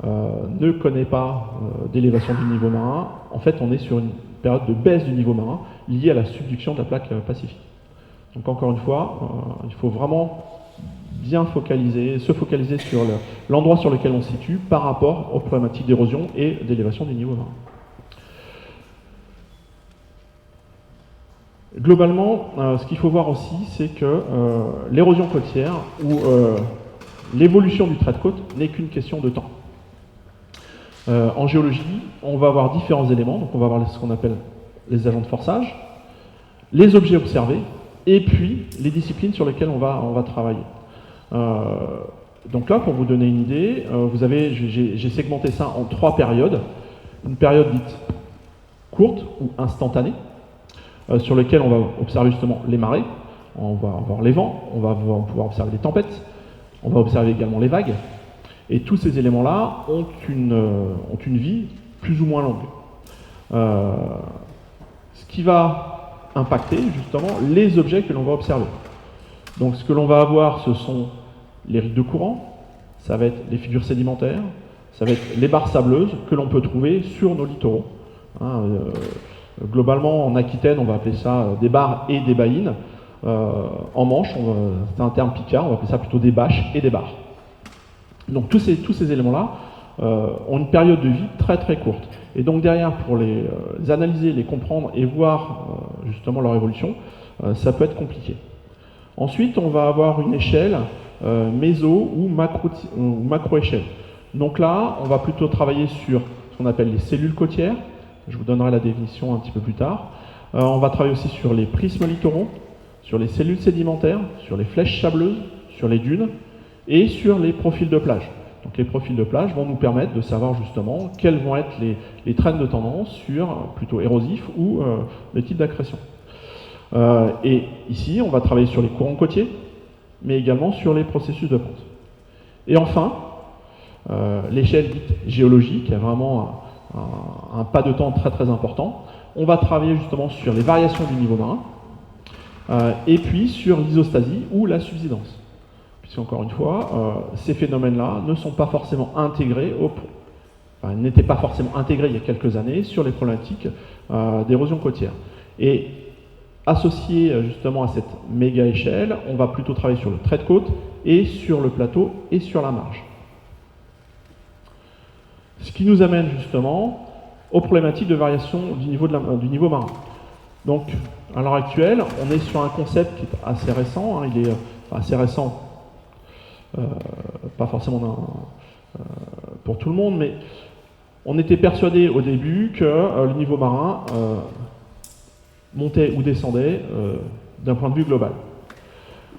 ne connaît pas d'élévation du niveau marin. En fait, on est sur une période de baisse du niveau marin liée à la subduction de la plaque pacifique. Donc encore une fois, il faut vraiment bien se focaliser sur l'endroit sur lequel on se situe par rapport aux problématiques d'érosion et d'élévation du niveau marin. Globalement, ce qu'il faut voir aussi, c'est que l'érosion côtière ou l'évolution du trait de côte n'est qu'une question de temps. En géologie, on va avoir différents éléments, donc on va avoir ce qu'on appelle les agents de forçage, les objets observés, et puis les disciplines sur lesquelles on va travailler. Donc là, pour vous donner une idée, j'ai segmenté ça en 3 périodes. Une période dite courte ou instantanée, sur lesquelles on va observer justement les marées, on va voir les vents, on va pouvoir observer les tempêtes, on va observer également les vagues, et tous ces éléments-là ont une vie plus ou moins longue. Ce qui va impacter justement les objets que l'on va observer. Donc ce que l'on va avoir, ce sont les rides de courant, ça va être les figures sédimentaires, ça va être les barres sableuses que l'on peut trouver sur nos littoraux. Globalement, en Aquitaine, on va appeler ça des barres et des baïnes. En Manche, c'est un terme picard, on va appeler ça plutôt des bâches et des barres. Donc tous ces éléments-là ont une période de vie très très courte. Et donc derrière, pour les analyser, les comprendre et voir justement leur évolution, ça peut être compliqué. Ensuite, on va avoir une échelle méso ou macro-échelle. Donc là, on va plutôt travailler sur ce qu'on appelle les cellules côtières. Je vous donnerai la définition un petit peu plus tard. On va travailler aussi sur les prismes littoraux, sur les cellules sédimentaires, sur les flèches sableuses, sur les dunes et sur les profils de plage. Donc les profils de plage vont nous permettre de savoir justement quels vont être les trends de tendance sur plutôt érosifs ou les types d'accrétion. Et ici, on va travailler sur les courants côtiers, mais également sur les processus de pente. Et enfin, l'échelle dite géologique, qui a vraiment un pas de temps très très important. On va travailler justement sur les variations du niveau marin, et puis sur l'isostasie ou la subsidence. Puisqu'encore une fois, ces phénomènes-là ne sont pas forcément intégrés, n'étaient pas forcément intégrés il y a quelques années sur les problématiques d'érosion côtière. Et associé justement à cette méga échelle, on va plutôt travailler sur le trait de côte et sur le plateau et sur la marge. Ce qui nous amène justement aux problématiques de variation du niveau marin. Donc, à l'heure actuelle, on est sur un concept qui est assez récent. Il est assez récent, pas forcément pour tout le monde, mais on était persuadé au début que le niveau marin montait ou descendait d'un point de vue global.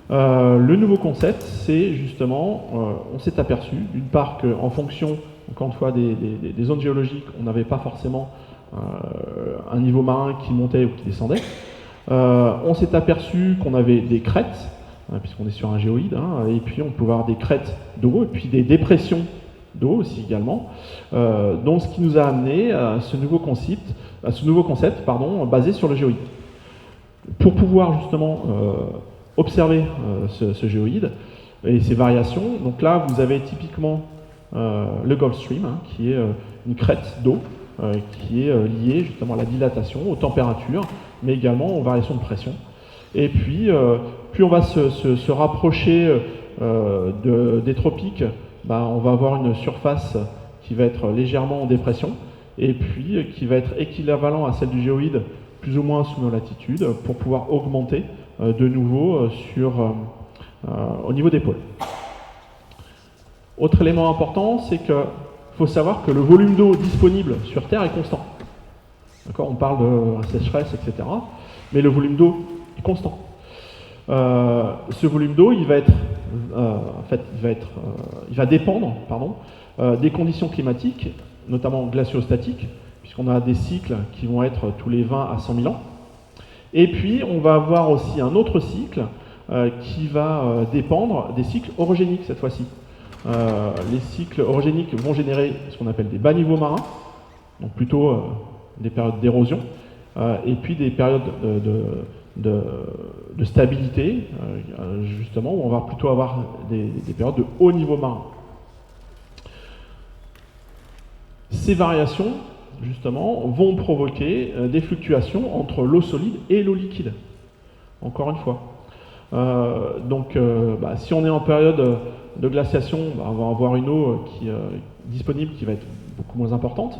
Le nouveau concept, c'est justement, on s'est aperçu, d'une part qu'en fonction, encore une fois, des zones géologiques, on n'avait pas forcément un niveau marin qui montait ou qui descendait. On s'est aperçu qu'on avait des crêtes, puisqu'on est sur un géoïde, et puis on pouvait avoir des crêtes d'eau, et puis des dépressions d'eau aussi également. Donc ce qui nous a amené à ce nouveau concept, basé sur le géoïde. Pour pouvoir justement observer ce géoïde et ses variations, donc là vous avez typiquement le Gulf Stream, qui est une crête d'eau qui est liée justement à la dilatation, aux températures, mais également aux variations de pression. Et puis, plus on va se rapprocher des tropiques, on va avoir une surface qui va être légèrement en dépression, et puis qui va être équivalent à celle du géoïde, plus ou moins sous nos latitudes, pour pouvoir augmenter de nouveau au niveau des pôles. Autre élément important, c'est qu'il faut savoir que le volume d'eau disponible sur Terre est constant. D'accord, on parle de sécheresse, etc. Mais le volume d'eau est constant. Ce volume d'eau, il va dépendre des conditions climatiques, notamment glaciostatiques, puisqu'on a des cycles qui vont être tous les 20 à 100 000 ans. Et puis, on va avoir aussi un autre cycle qui va dépendre des cycles orogéniques cette fois-ci. Les cycles orogéniques vont générer ce qu'on appelle des bas niveaux marins, donc plutôt des périodes d'érosion, et puis des périodes de stabilité, justement, où on va plutôt avoir des périodes de haut niveau marin. Ces variations, justement, vont provoquer des fluctuations entre l'eau solide et l'eau liquide. Encore une fois. Si on est en période de glaciation, on va avoir une eau qui disponible qui va être beaucoup moins importante.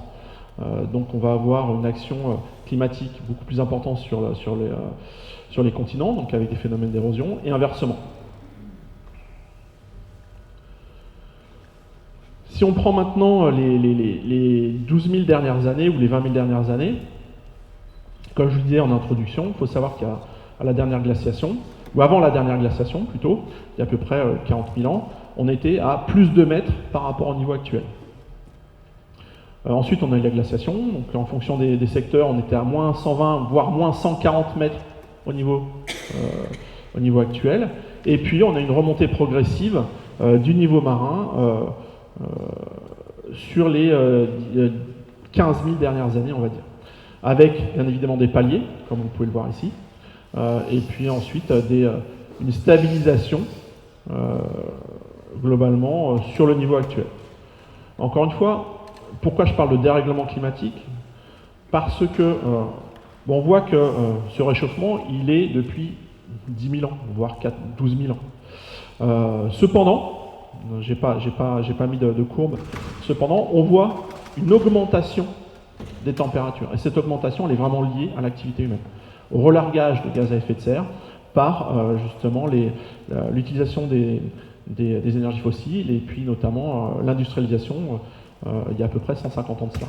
Donc on va avoir une action climatique beaucoup plus importante sur les continents, donc avec des phénomènes d'érosion, et inversement. Si on prend maintenant les 12 000 dernières années ou les 20 000 dernières années, comme je vous disais en introduction, il faut savoir qu'à la dernière glaciation, ou avant la dernière glaciation plutôt, il y a à peu près 40 000 ans, on était à plus de mètres par rapport au niveau actuel. Ensuite, on a eu la glaciation, donc en fonction des secteurs, on était à moins 120, voire moins 140 mètres au niveau actuel. Et puis, on a une remontée progressive du niveau marin sur les 15 000 dernières années, on va dire. Avec, bien évidemment, des paliers, comme vous pouvez le voir ici. Et puis ensuite, une stabilisation, globalement, sur le niveau actuel. Encore une fois, pourquoi je parle de dérèglement climatique? Parce que on voit que ce réchauffement, il est depuis 10 000 ans, voire 12 000 ans. Cependant, j'ai pas mis de courbe, cependant, on voit une augmentation des températures. Et cette augmentation, elle est vraiment liée à l'activité humaine, au relargage de gaz à effet de serre par justement l'utilisation des énergies fossiles et puis notamment l'industrialisation il y a à peu près 150 ans de cela.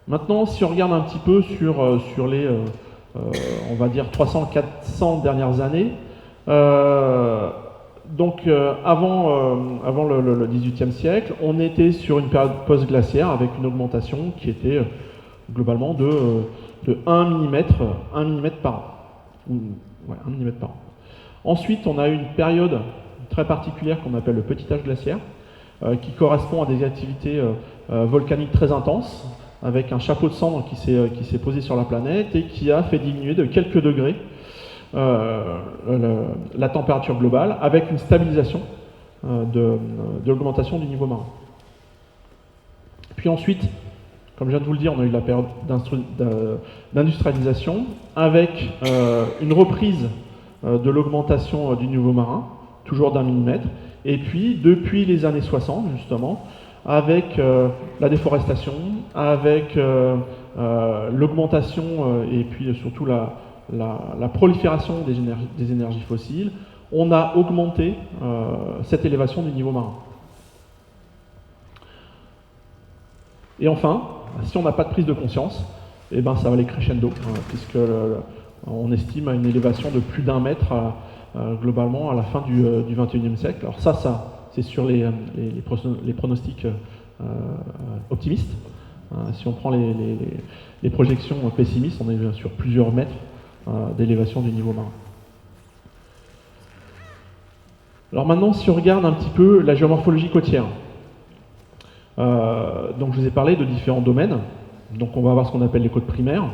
Maintenant, si on regarde un petit peu sur les, on va dire, 300-400 dernières années, avant le XVIIIe siècle, on était sur une période post-glaciaire avec une augmentation qui était globalement de 1 mm par an. Ouais, 1 mm par an. Ensuite, on a eu une période très particulière qu'on appelle le petit âge glaciaire, qui correspond à des activités volcaniques très intenses, avec un chapeau de cendres qui s'est posé sur la planète et qui a fait diminuer de quelques degrés la température globale, avec une stabilisation de l'augmentation du niveau marin. Puis ensuite, comme je viens de vous le dire, on a eu la période d'industrialisation, avec une reprise de l'augmentation du niveau marin, toujours d'1 mm, et puis depuis les années 60 justement, avec la déforestation, avec l'augmentation et puis surtout la prolifération des énergies fossiles, on a augmenté cette élévation du niveau marin. Et enfin, si on n'a pas de prise de conscience, eh ben ça va aller crescendo, puisque on estime à une élévation de plus d'1 mètre globalement à la fin du XXIe siècle. Alors ça c'est sur les pronostics optimistes. Si on prend les projections pessimistes, on est sur plusieurs mètres d'élévation du niveau marin. Alors maintenant, si on regarde un petit peu la géomorphologie côtière, donc je vous ai parlé de différents domaines. Donc on va avoir ce qu'on appelle les côtes primaires,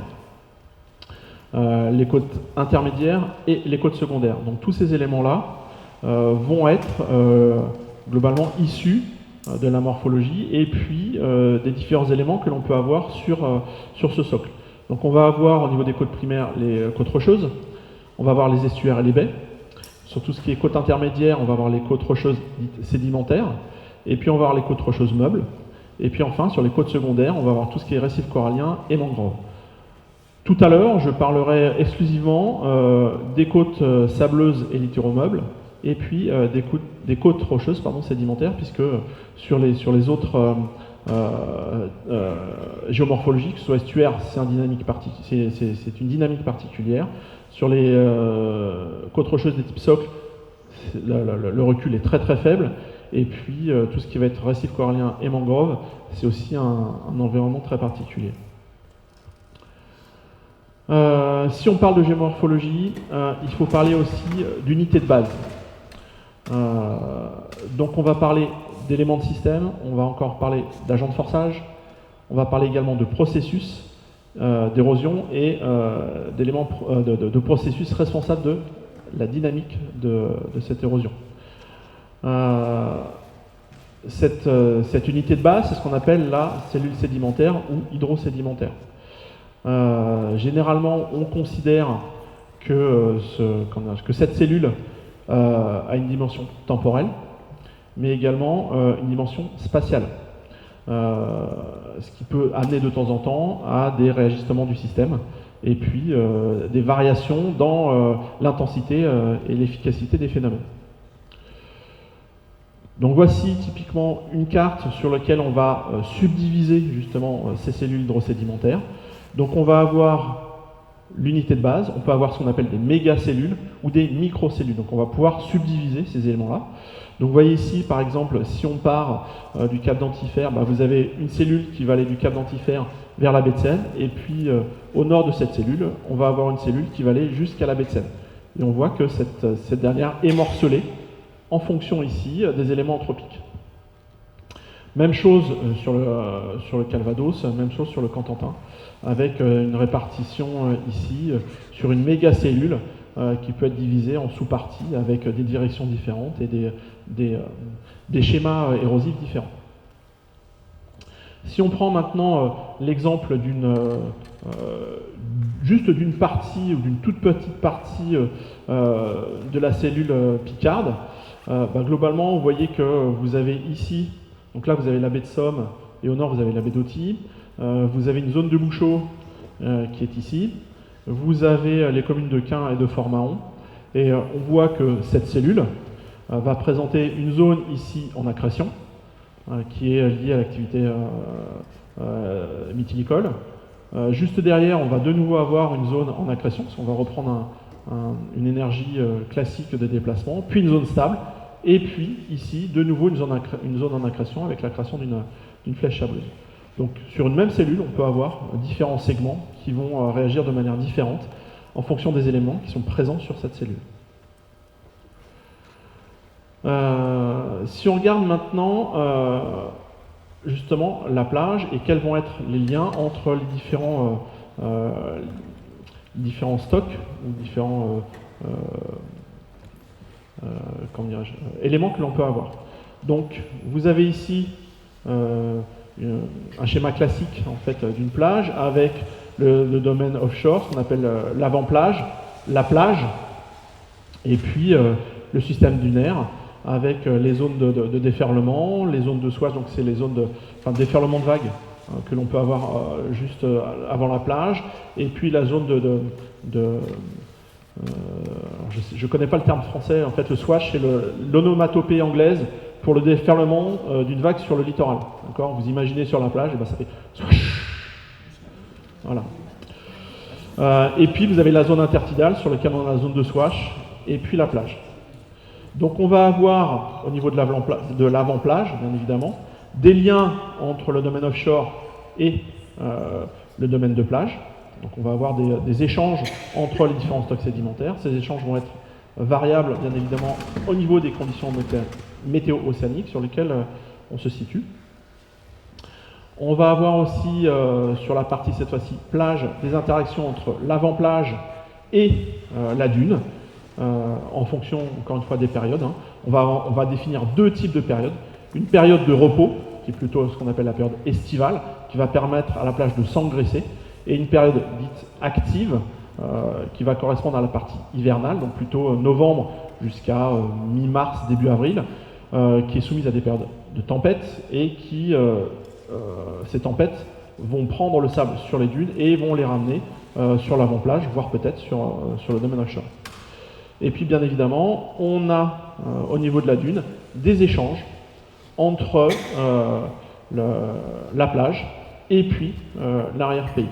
les côtes intermédiaires et les côtes secondaires. Donc tous ces éléments-là vont être globalement issus de la morphologie et puis des différents éléments que l'on peut avoir sur ce socle. Donc on va avoir au niveau des côtes primaires les côtes rocheuses, on va avoir les estuaires et les baies. Sur tout ce qui est côtes intermédiaires, on va avoir les côtes rocheuses dites sédimentaires, et puis on va avoir les côtes rocheuses meubles. Et puis enfin, sur les côtes secondaires, on va avoir tout ce qui est récifs coralliens et mangroves. Tout à l'heure, je parlerai exclusivement des côtes sableuses et littéromeubles, et puis des côtes rocheuses sédimentaires, puisque sur les autres géomorphologies, que ce soit estuaire, c'est une dynamique particulière. Sur les côtes rocheuses des types socle, le recul est très très faible. Et puis tout ce qui va être récifs coralliens et mangroves, c'est aussi un environnement très particulier. Si on parle de géomorphologie, il faut parler aussi d'unités de base. Donc on va parler d'éléments de système, on va encore parler d'agents de forçage, on va parler également de processus d'érosion et d'éléments de processus responsables de la dynamique de cette érosion. Cette unité de base, c'est ce qu'on appelle la cellule sédimentaire ou hydrosédimentaire. Généralement, on considère que, que cette cellule a une dimension temporelle, mais également une dimension spatiale. Ce qui peut amener de temps en temps à des réajustements du système et puis des variations dans l'intensité et l'efficacité des phénomènes. Donc voici typiquement une carte sur laquelle on va subdiviser justement ces cellules hydrosédimentaires. Donc on va avoir l'unité de base, on peut avoir ce qu'on appelle des mégacellules ou des microcellules. Donc on va pouvoir subdiviser ces éléments-là. Donc vous voyez ici, par exemple, si on part du cap d'Antifer, vous avez une cellule qui va aller du cap d'Antifer vers la baie de Seine, et puis au nord de cette cellule, on va avoir une cellule qui va aller jusqu'à la baie de Seine. Et on voit que cette dernière est morcelée en fonction ici des éléments anthropiques. Même chose sur le Calvados, même chose sur le Cotentin, avec une répartition ici sur une méga-cellule qui peut être divisée en sous-parties avec des directions différentes et des schémas érosifs différents. Si on prend maintenant l'exemple juste d'une partie ou d'une toute petite partie de la cellule picarde, globalement, vous voyez que vous avez ici, donc là vous avez la baie de Somme et au nord vous avez la baie d'Authie, vous avez une zone de Bouchot qui est ici, vous avez les communes de Quin et de Fort-Mahon, et on voit que cette cellule va présenter une zone ici en accrétion, qui est liée à l'activité mythinicole. Juste derrière, on va de nouveau avoir une zone en accrétion, parce qu'on va reprendre une énergie classique de déplacement, puis une zone stable, et puis ici, de nouveau, une zone en accrétion avec la création d'une flèche sableuse. Donc sur une même cellule, on peut avoir différents segments qui vont réagir de manière différente en fonction des éléments qui sont présents sur cette cellule. Si on regarde maintenant justement la plage et quels vont être les liens entre les différents stocks ou différents éléments que l'on peut avoir. Donc vous avez ici un schéma classique en fait d'une plage avec le domaine offshore, ce qu'on appelle l'avant-plage, la plage, et puis le système dunaire avec les zones de déferlement, les zones de swatch, donc c'est les zones de déferlement de vagues que l'on peut avoir juste avant la plage, et puis la zone je ne connais pas le terme français, en fait le swatch c'est l'onomatopée anglaise pour le déferlement d'une vague sur le littoral. D'accord ? Vous imaginez sur la plage, et ça fait swash. Voilà. Et puis vous avez la zone intertidale sur laquelle on a la zone de swash, et puis la plage. Donc on va avoir, au niveau de l'avant-plage, bien évidemment, des liens entre le domaine offshore et le domaine de plage. Donc on va avoir des échanges entre les différents stocks sédimentaires. Ces échanges vont être variables, bien évidemment, au niveau des conditions météo-océaniques sur lesquelles on se situe. On va avoir aussi, sur la partie, cette fois-ci, plage, des interactions entre l'avant-plage et la dune, en fonction, encore une fois, des périodes. On va définir deux types de périodes. Une période de repos, qui est plutôt ce qu'on appelle la période estivale, qui va permettre à la plage de s'engraisser, et une période dite active, qui va correspondre à la partie hivernale, donc plutôt novembre jusqu'à mi-mars, début avril, qui est soumise à des périodes de tempêtes, et qui, ces tempêtes, vont prendre le sable sur les dunes et vont les ramener sur l'avant-plage, voire peut-être sur le domaine offshore. Et puis bien évidemment, on a au niveau de la dune des échanges entre la plage et puis l'arrière-pays.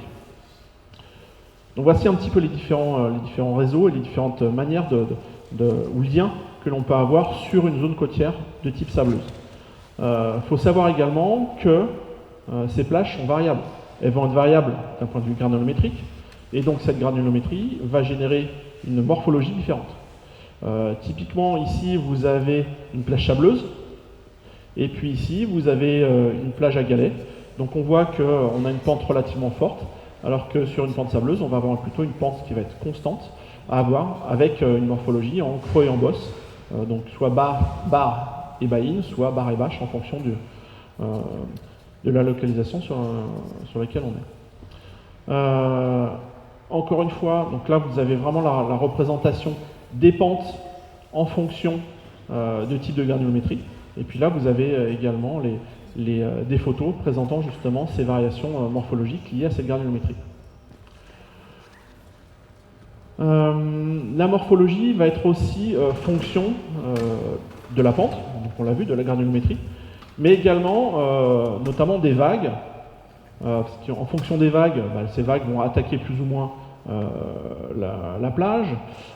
Donc voici un petit peu les différents réseaux et les différentes manières ou liens que l'on peut avoir sur une zone côtière de type sableuse. Faut savoir également que ces plages sont variables. Elles vont être variables d'un point de vue granulométrique, et donc cette granulométrie va générer une morphologie différente. Typiquement ici vous avez une plage sableuse, et puis ici vous avez une plage à galets. Donc on voit qu'on a une pente relativement forte, alors que sur une pente sableuse on va avoir plutôt une pente qui va être constante à avoir, avec une morphologie en creux et en bosse, donc soit bar et baïne, soit bar et bâche en fonction de la localisation sur laquelle on est. Encore une fois, donc là vous avez vraiment la représentation des pentes en fonction de type de granulométrie. Et puis là vous avez également des photos présentant justement ces variations morphologiques liées à cette granulométrie. La morphologie va être aussi fonction de la pente, donc on l'a vu, de la granulométrie, mais également notamment des vagues, parce qu'en fonction des vagues, ces vagues vont attaquer plus ou moins la plage.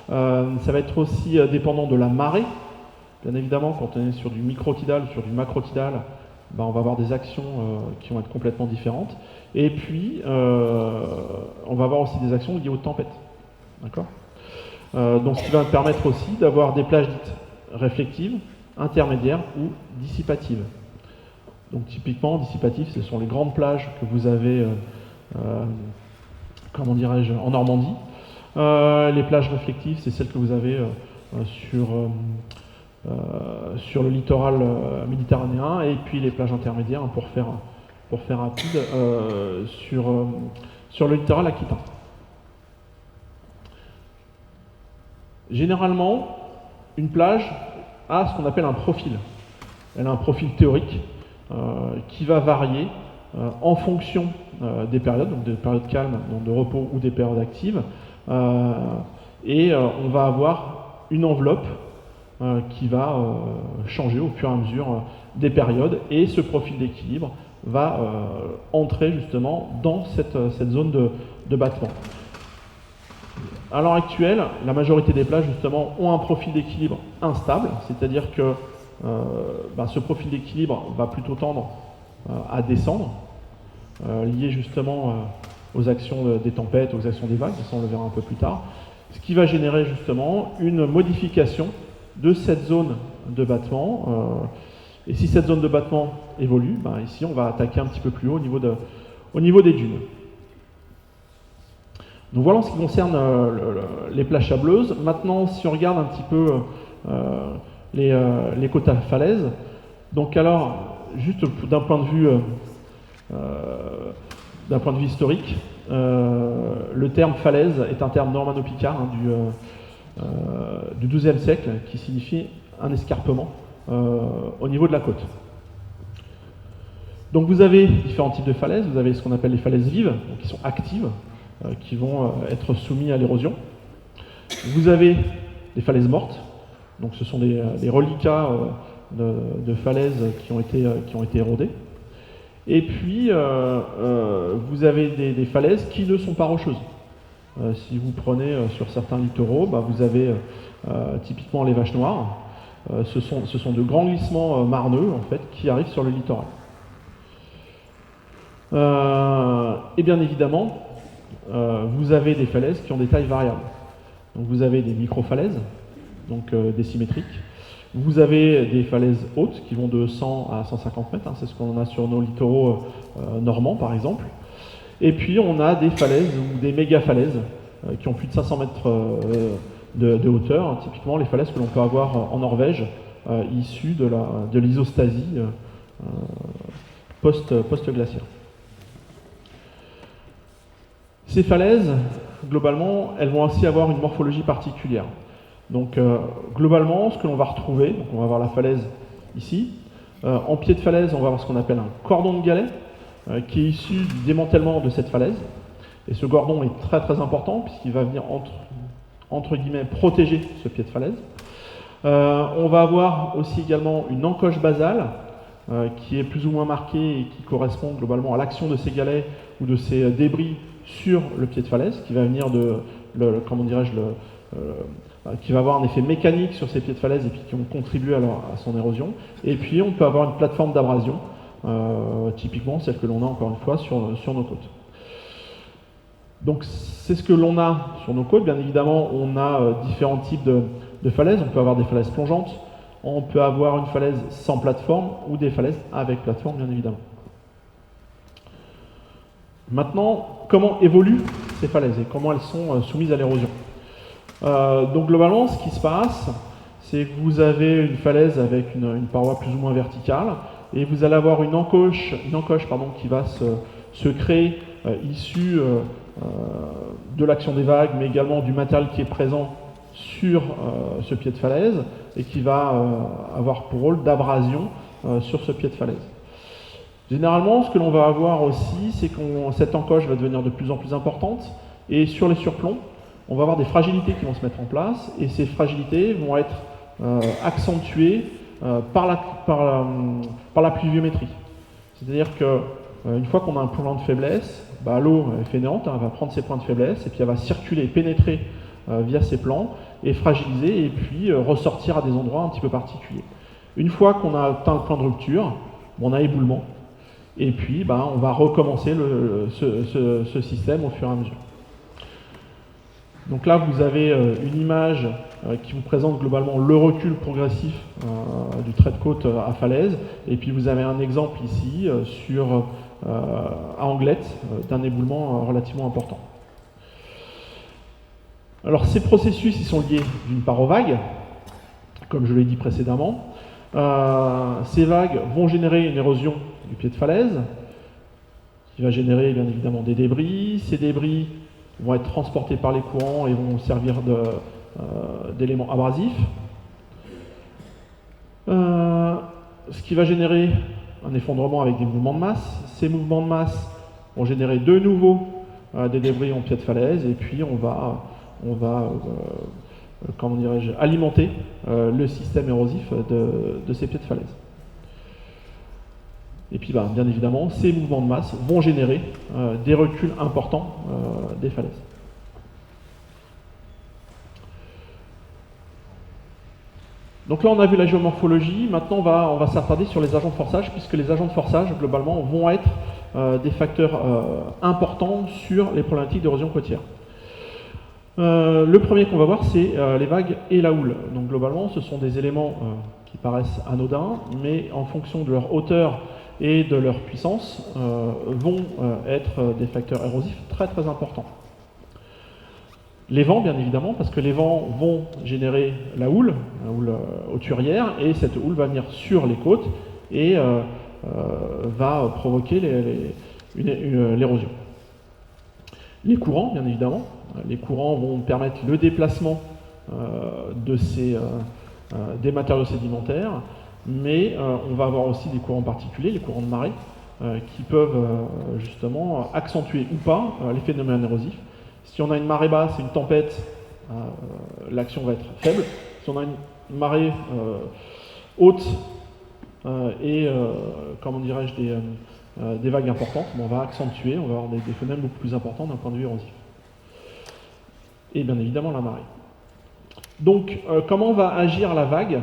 Ça va être aussi dépendant de la marée. Bien évidemment, quand on est sur du microtidal ou sur du macrotidal, on va avoir des actions qui vont être complètement différentes. Et puis, on va avoir aussi des actions liées aux tempêtes. D'accord ? Donc, ce qui va permettre aussi d'avoir des plages dites réflectives, intermédiaires ou dissipatives. Donc, typiquement, dissipatives, ce sont les grandes plages que vous avez, comment dirais-je, en Normandie. Les plages réflectives, c'est celles que vous avez sur le littoral méditerranéen, et puis les plages intermédiaires, pour faire rapide, sur le littoral aquitain. Généralement, une plage a ce qu'on appelle un profil. Elle a un profil théorique qui va varier en fonction des périodes, donc des périodes calmes, donc de repos ou des périodes actives. Et on va avoir une enveloppe qui va changer au fur et à mesure des périodes, et ce profil d'équilibre va entrer justement dans cette zone de battement. À l'heure actuelle, la majorité des plages justement ont un profil d'équilibre instable, c'est-à-dire que ce profil d'équilibre va plutôt tendre à descendre, lié justement aux actions des tempêtes, aux actions des vagues, ça on le verra un peu plus tard, ce qui va générer justement une modification de cette zone de battement. Et si cette zone de battement évolue, ici on va attaquer un petit peu plus haut au niveau des dunes. Donc voilà en ce qui concerne les plages sableuses. Maintenant, si on regarde un petit peu les côtes à falaise, donc alors, juste d'un point de vue historique, le terme falaise est un terme normano-picard du XIIe siècle qui signifie un escarpement au niveau de la côte. Donc vous avez différents types de falaises. Vous avez ce qu'on appelle les falaises vives, donc qui sont actives, qui vont être soumis à l'érosion. Vous avez les falaises mortes, donc ce sont des reliquats de falaises qui ont été érodées. Et puis vous avez des falaises qui ne sont pas rocheuses. Si vous prenez sur certains littoraux, vous avez typiquement les Vaches Noires. Ce sont de grands glissements marneux en fait qui arrivent sur le littoral. Et bien évidemment, vous avez des falaises qui ont des tailles variables. Donc vous avez des micro-falaises, donc décimétriques. Vous avez des falaises hautes qui vont de 100 à 150 mètres, c'est ce qu'on a sur nos littoraux normands par exemple. Et puis on a des falaises ou des méga-falaises qui ont plus de 500 mètres de hauteur, typiquement les falaises que l'on peut avoir en Norvège, issues de l'isostasie post-glaciaire. Ces falaises, globalement, elles vont aussi avoir une morphologie particulière. Donc, globalement, ce que l'on va retrouver, donc on va avoir la falaise ici. En pied de falaise, on va avoir ce qu'on appelle un cordon de galets, qui est issu du démantèlement de cette falaise. Et ce cordon est très très important, puisqu'il va venir entre guillemets protéger ce pied de falaise. On va avoir aussi également une encoche basale, qui est plus ou moins marquée et qui correspond globalement à l'action de ces galets ou de ces débris sur le pied de falaise, qui va venir qui va avoir un effet mécanique sur ces pieds de falaise et puis qui vont contribuer à son érosion. Et puis on peut avoir une plateforme d'abrasion, typiquement celle que l'on a encore une fois sur nos côtes. Donc c'est ce que l'on a sur nos côtes. Bien évidemment, on a différents types de falaises. On peut avoir des falaises plongeantes, on peut avoir une falaise sans plateforme ou des falaises avec plateforme, bien évidemment. Maintenant, comment évoluent ces falaises et comment elles sont soumises à l'érosion? Donc globalement, ce qui se passe, c'est que vous avez une falaise avec une paroi plus ou moins verticale, et vous allez avoir une encoche qui va se créer issus de l'action des vagues, mais également du matériel qui est présent sur ce pied de falaise et qui va avoir pour rôle d'abrasion sur ce pied de falaise. Généralement, ce que l'on va avoir aussi, c'est que cette encoche va devenir de plus en plus importante, et sur les surplombs, on va avoir des fragilités qui vont se mettre en place, et ces fragilités vont être accentuées par la pluviométrie. C'est-à-dire qu'une fois qu'on a un point de faiblesse, l'eau est fainéante, elle va prendre ses points de faiblesse, et puis elle va circuler, pénétrer via ces plans, et fragiliser, et puis ressortir à des endroits un petit peu particuliers. Une fois qu'on a atteint le point de rupture, on a éboulement, et puis on va recommencer ce système au fur et à mesure. Donc là, vous avez une image qui vous présente globalement le recul progressif du trait de côte à falaise, et puis vous avez un exemple ici à Anglette d'un éboulement relativement important. Alors ces processus, ils sont liés d'une part aux vagues, comme je l'ai dit précédemment. Ces vagues vont générer une érosion du pied de falaise, qui va générer bien évidemment des débris. Ces débris vont être transportés par les courants et vont servir d'éléments abrasifs. Ce qui va générer un effondrement avec des mouvements de masse. Ces mouvements de masse vont générer de nouveau des débris en pied de falaise, et puis on va comment dirais-je, alimenter le système érosif de ces pieds de falaise. Et puis bien évidemment, ces mouvements de masse vont générer des reculs importants des falaises. Donc là, on a vu la géomorphologie. Maintenant, on va s'attarder sur les agents de forçage, puisque les agents de forçage, globalement, vont être des facteurs importants sur les problématiques d'érosion côtière. Le premier qu'on va voir, c'est les vagues et la houle. Donc globalement, ce sont des éléments qui paraissent anodins, mais en fonction de leur hauteur et de leur puissance, vont être des facteurs érosifs très très importants. Les vents, bien évidemment, parce que les vents vont générer la houle hauturière, et cette houle va venir sur les côtes et va provoquer l'érosion. Les courants, bien évidemment. Les courants vont permettre le déplacement des matériaux sédimentaires, mais on va avoir aussi des courants particuliers, les courants de marée, qui peuvent justement accentuer ou pas les phénomènes érosifs. Si on a une marée basse et une tempête, l'action va être faible. Si on a une marée haute et, comment dirais-je, des vagues importantes, on va accentuer, on va avoir des phénomènes beaucoup plus importants d'un point de vue érosif. Et bien évidemment la marée. Donc, comment va agir la vague?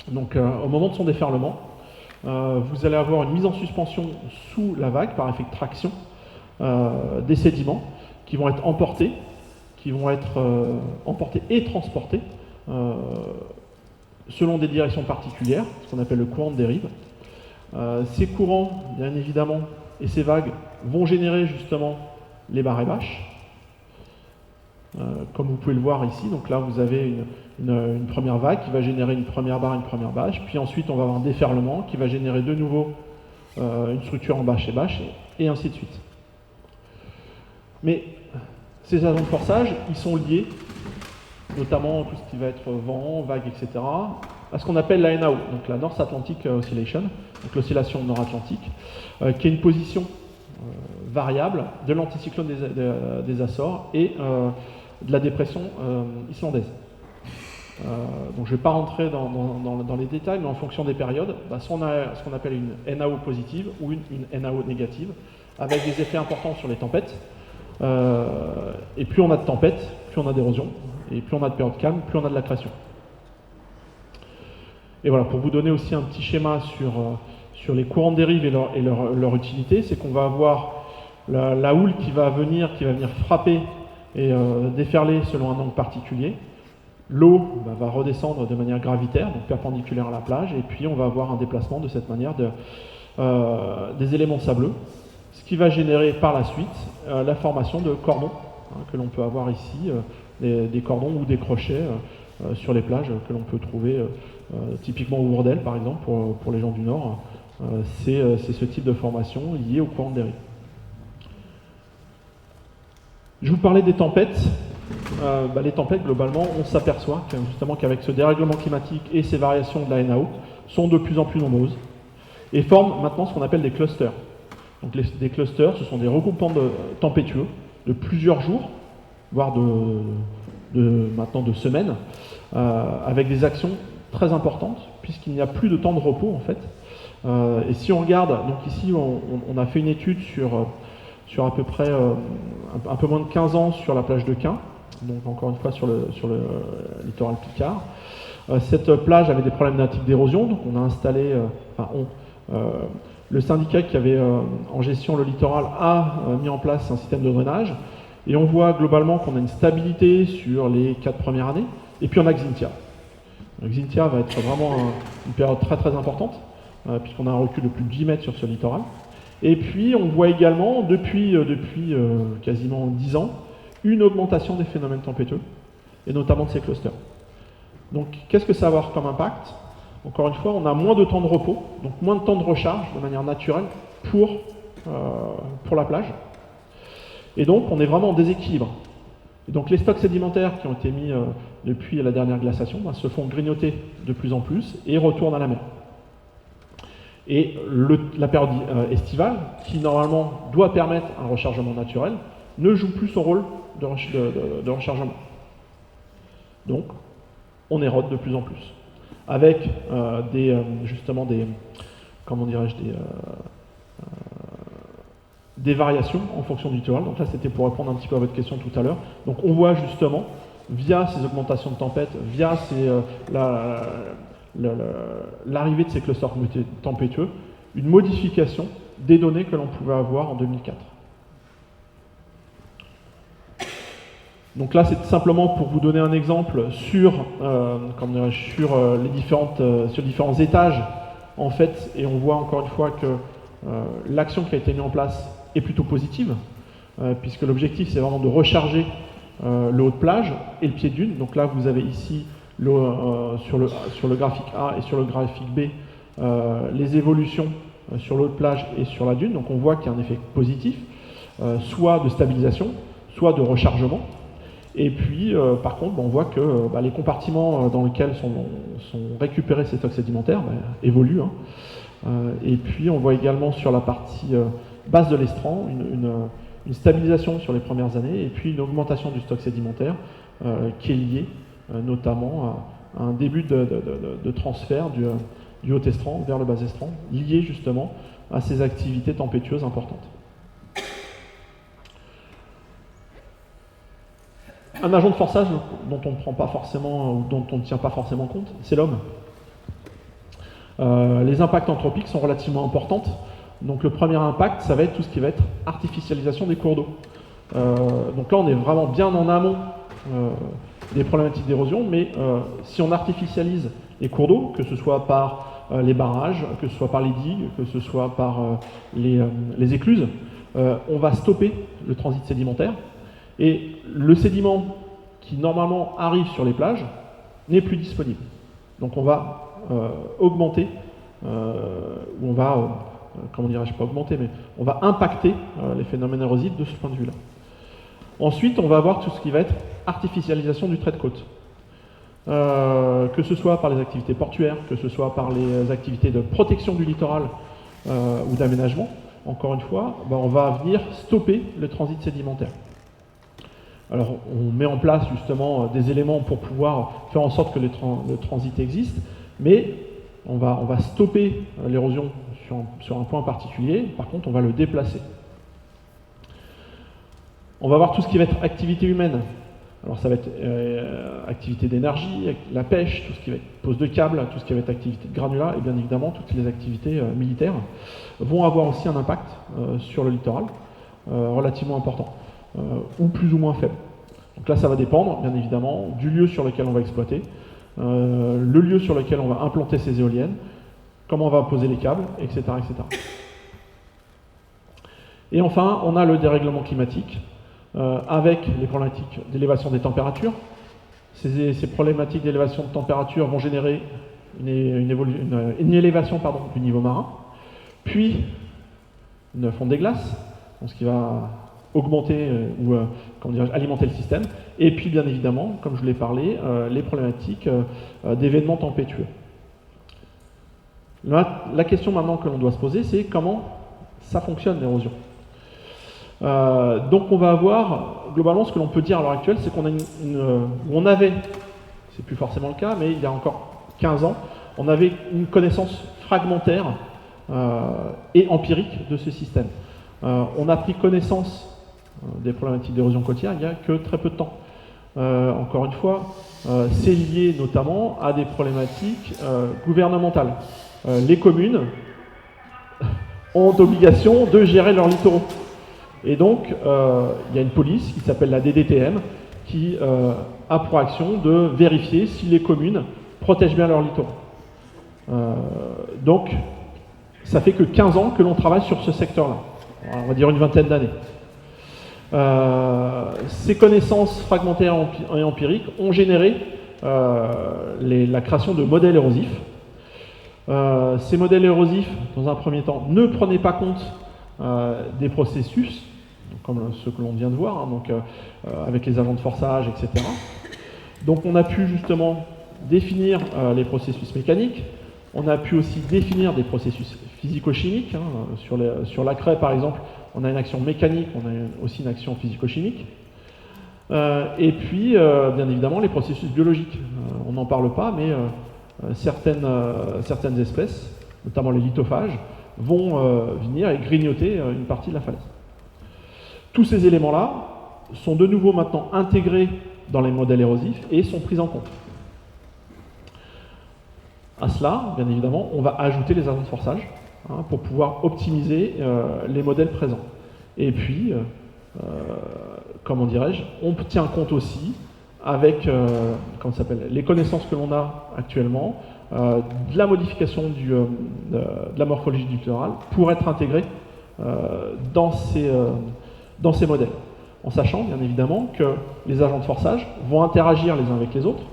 Donc, au moment de son déferlement, vous allez avoir une mise en suspension sous la vague par effet de traction des sédiments qui vont être emportés, et transportés selon des directions particulières, ce qu'on appelle le courant de dérive. Ces courants, bien évidemment, et ces vagues vont générer justement les marées-bâches. Comme vous pouvez le voir ici, donc là vous avez une première vague qui va générer une première barre, une première bâche, puis ensuite on va avoir un déferlement qui va générer de nouveau une structure en bâche et ainsi de suite. Mais ces agents de forçage, ils sont liés, notamment tout ce qui va être vent, vague, etc., à ce qu'on appelle la NAO, donc la North Atlantic Oscillation, donc l'oscillation nord-atlantique, qui est une position variable de l'anticyclone des Açores et de la dépression islandaise. Donc je ne vais pas rentrer dans les détails, mais en fonction des périodes, soit on a ce qu'on appelle une NAO positive ou une NAO négative, avec des effets importants sur les tempêtes. Et plus on a de tempêtes, plus on a d'érosion, et plus on a de périodes calmes, plus on a de l'accrétion. Et voilà, pour vous donner aussi un petit schéma sur les courants de dérive et leur utilité, c'est qu'on va avoir la houle qui va venir frapper et déferler selon un angle particulier. L'eau va redescendre de manière gravitaire, donc perpendiculaire à la plage, et puis on va avoir un déplacement de cette manière des éléments sableux, ce qui va générer par la suite la formation de cordons, que l'on peut avoir ici, des cordons ou des crochets sur les plages que l'on peut trouver typiquement au Bourdel par exemple, pour les gens du Nord. C'est ce type de formation lié au courant de dérive. Je vous parlais des tempêtes. Les tempêtes, globalement, on s'aperçoit justement qu'avec ce dérèglement climatique et ces variations de la NAO sont de plus en plus nombreuses et forment maintenant ce qu'on appelle des clusters. Donc des clusters, ce sont des regroupements tempétueux de plusieurs jours, voire maintenant de semaines, avec des actions très importantes, puisqu'il n'y a plus de temps de repos en fait. Et si on regarde, donc ici on a fait une étude sur à peu près un peu moins de 15 ans sur la plage de Quin, donc encore une fois sur le littoral Picard. Cette plage avait des problèmes d'un type d'érosion, donc on a installé, le syndicat qui avait en gestion le littoral a mis en place un système de drainage, et on voit globalement qu'on a une stabilité sur les 4 premières années, et puis on a Xynthia. Xynthia va être vraiment une période très très importante, puisqu'on a un recul de plus de 10 mètres sur ce littoral. Et puis on voit également, depuis quasiment 10 ans, une augmentation des phénomènes tempétueux, et notamment de ces clusters. Donc qu'est-ce que ça va avoir comme impact? Encore une fois, on a moins de temps de repos, donc moins de temps de recharge de manière naturelle pour la plage. Et donc on est vraiment en déséquilibre. Et donc les stocks sédimentaires qui ont été mis depuis la dernière glaciation se font grignoter de plus en plus et retournent à la mer. Et la période estivale, qui normalement doit permettre un rechargement naturel, ne joue plus son rôle de rechargement. Donc, on érode de plus en plus. Avec des variations en fonction du littoral. Donc là, c'était pour répondre un petit peu à votre question tout à l'heure. Donc on voit justement, via ces augmentations de tempêtes, via l'arrivée de ces clusters tempétueux, une modification des données que l'on pouvait avoir en 2004. Donc là, c'est simplement pour vous donner un exemple sur différents étages, en fait, et on voit encore une fois que l'action qui a été mise en place est plutôt positive, puisque l'objectif, c'est vraiment de recharger le haut de plage et le pied de dune. Donc là, vous avez ici, sur le graphique A et sur le graphique B, les évolutions sur le haut de plage et sur la dune. Donc on voit qu'il y a un effet positif, soit de stabilisation, soit de rechargement. Et puis, par contre, on voit que les compartiments dans lesquels sont récupérés ces stocks sédimentaires évoluent. Et puis, on voit également sur la partie basse de l'estran une stabilisation sur les premières années, et puis une augmentation du stock sédimentaire qui est liée notamment à un début de transfert du haut estran vers le bas estran, lié justement à ces activités tempétueuses importantes. Un agent de forçage dont on ne prend pas forcément, ou dont on ne tient pas forcément compte, c'est l'homme. Les impacts anthropiques sont relativement importants. Donc le premier impact, ça va être tout ce qui va être artificialisation des cours d'eau. Donc là, on est vraiment bien en amont des problématiques d'érosion, mais si on artificialise les cours d'eau, que ce soit par les barrages, que ce soit par les digues, que ce soit par les écluses, on va stopper le transit sédimentaire. Et le sédiment qui normalement arrive sur les plages n'est plus disponible. Donc on va augmenter, ou on va, comment dirais-je, pas augmenter, mais on va impacter les phénomènes érosifs de ce point de vue-là. Ensuite, on va avoir tout ce qui va être artificialisation du trait de côte. Que ce soit par les activités portuaires, que ce soit par les activités de protection du littoral ou d'aménagement, encore une fois, on va venir stopper le transit sédimentaire. Alors, on met en place justement des éléments pour pouvoir faire en sorte que le transit existe, mais on va stopper l'érosion sur un point particulier. Par contre, on va le déplacer. On va voir tout ce qui va être activité humaine. Alors, ça va être activité d'énergie, la pêche, tout ce qui va être pose de câbles, tout ce qui va être activité de granulats, et bien évidemment, toutes les activités militaires vont avoir aussi un impact sur le littoral relativement important. Ou plus ou moins faible. Donc là, ça va dépendre, bien évidemment, du lieu sur lequel on va exploiter, le lieu sur lequel on va implanter ces éoliennes, comment on va poser les câbles, etc., etc. Et enfin, on a le dérèglement climatique, avec les problématiques d'élévation des températures. Ces problématiques d'élévation de température vont générer une élévation du niveau marin, puis une fonte des glaces, ce qui va augmenter ou alimenter le système. Et puis bien évidemment, comme je vous l'ai parlé, les problématiques d'événements tempétueux. La question maintenant que l'on doit se poser, c'est comment ça fonctionne l'érosion. Donc on va avoir, globalement, ce que l'on peut dire à l'heure actuelle, c'est qu'on a on avait, c'est plus forcément le cas, mais il y a encore 15 ans, on avait une connaissance fragmentaire et empirique de ce système. On a pris connaissance des problématiques d'érosion côtière il n'y a que très peu de temps. Encore une fois, c'est lié notamment à des problématiques gouvernementales. Les communes ont l'obligation de gérer leurs littoraux. Et donc, il y a une police qui s'appelle la DDTM qui a pour action de vérifier si les communes protègent bien leurs littoraux. Donc, ça fait que 15 ans que l'on travaille sur ce secteur-là. On va dire une vingtaine d'années. Ces connaissances fragmentaires et empiriques ont généré la création de modèles érosifs. Ces modèles érosifs, dans un premier temps, ne prenaient pas compte des processus, comme ceux que l'on vient de voir, hein, donc, avec les agents de forçage, etc. Donc on a pu justement définir les processus mécaniques, on a pu aussi définir des processus physico-chimiques. Hein, sur la craie, par exemple, on a une action mécanique, on a aussi une action physico-chimique. Et puis, bien évidemment, les processus biologiques. On n'en parle pas, mais certaines espèces, notamment les lithophages, vont venir et grignoter une partie de la falaise. Tous ces éléments-là sont de nouveau maintenant intégrés dans les modèles érosifs et sont pris en compte. À cela, bien évidemment, on va ajouter les agents de forçage pour pouvoir optimiser les modèles présents. Et puis, comment dirais-je, on tient compte aussi avec les connaissances que l'on a actuellement, de la modification de la morphologie du littoral pour être intégrée dans ces modèles. En sachant, bien évidemment, que les agents de forçage vont interagir les uns avec les autres.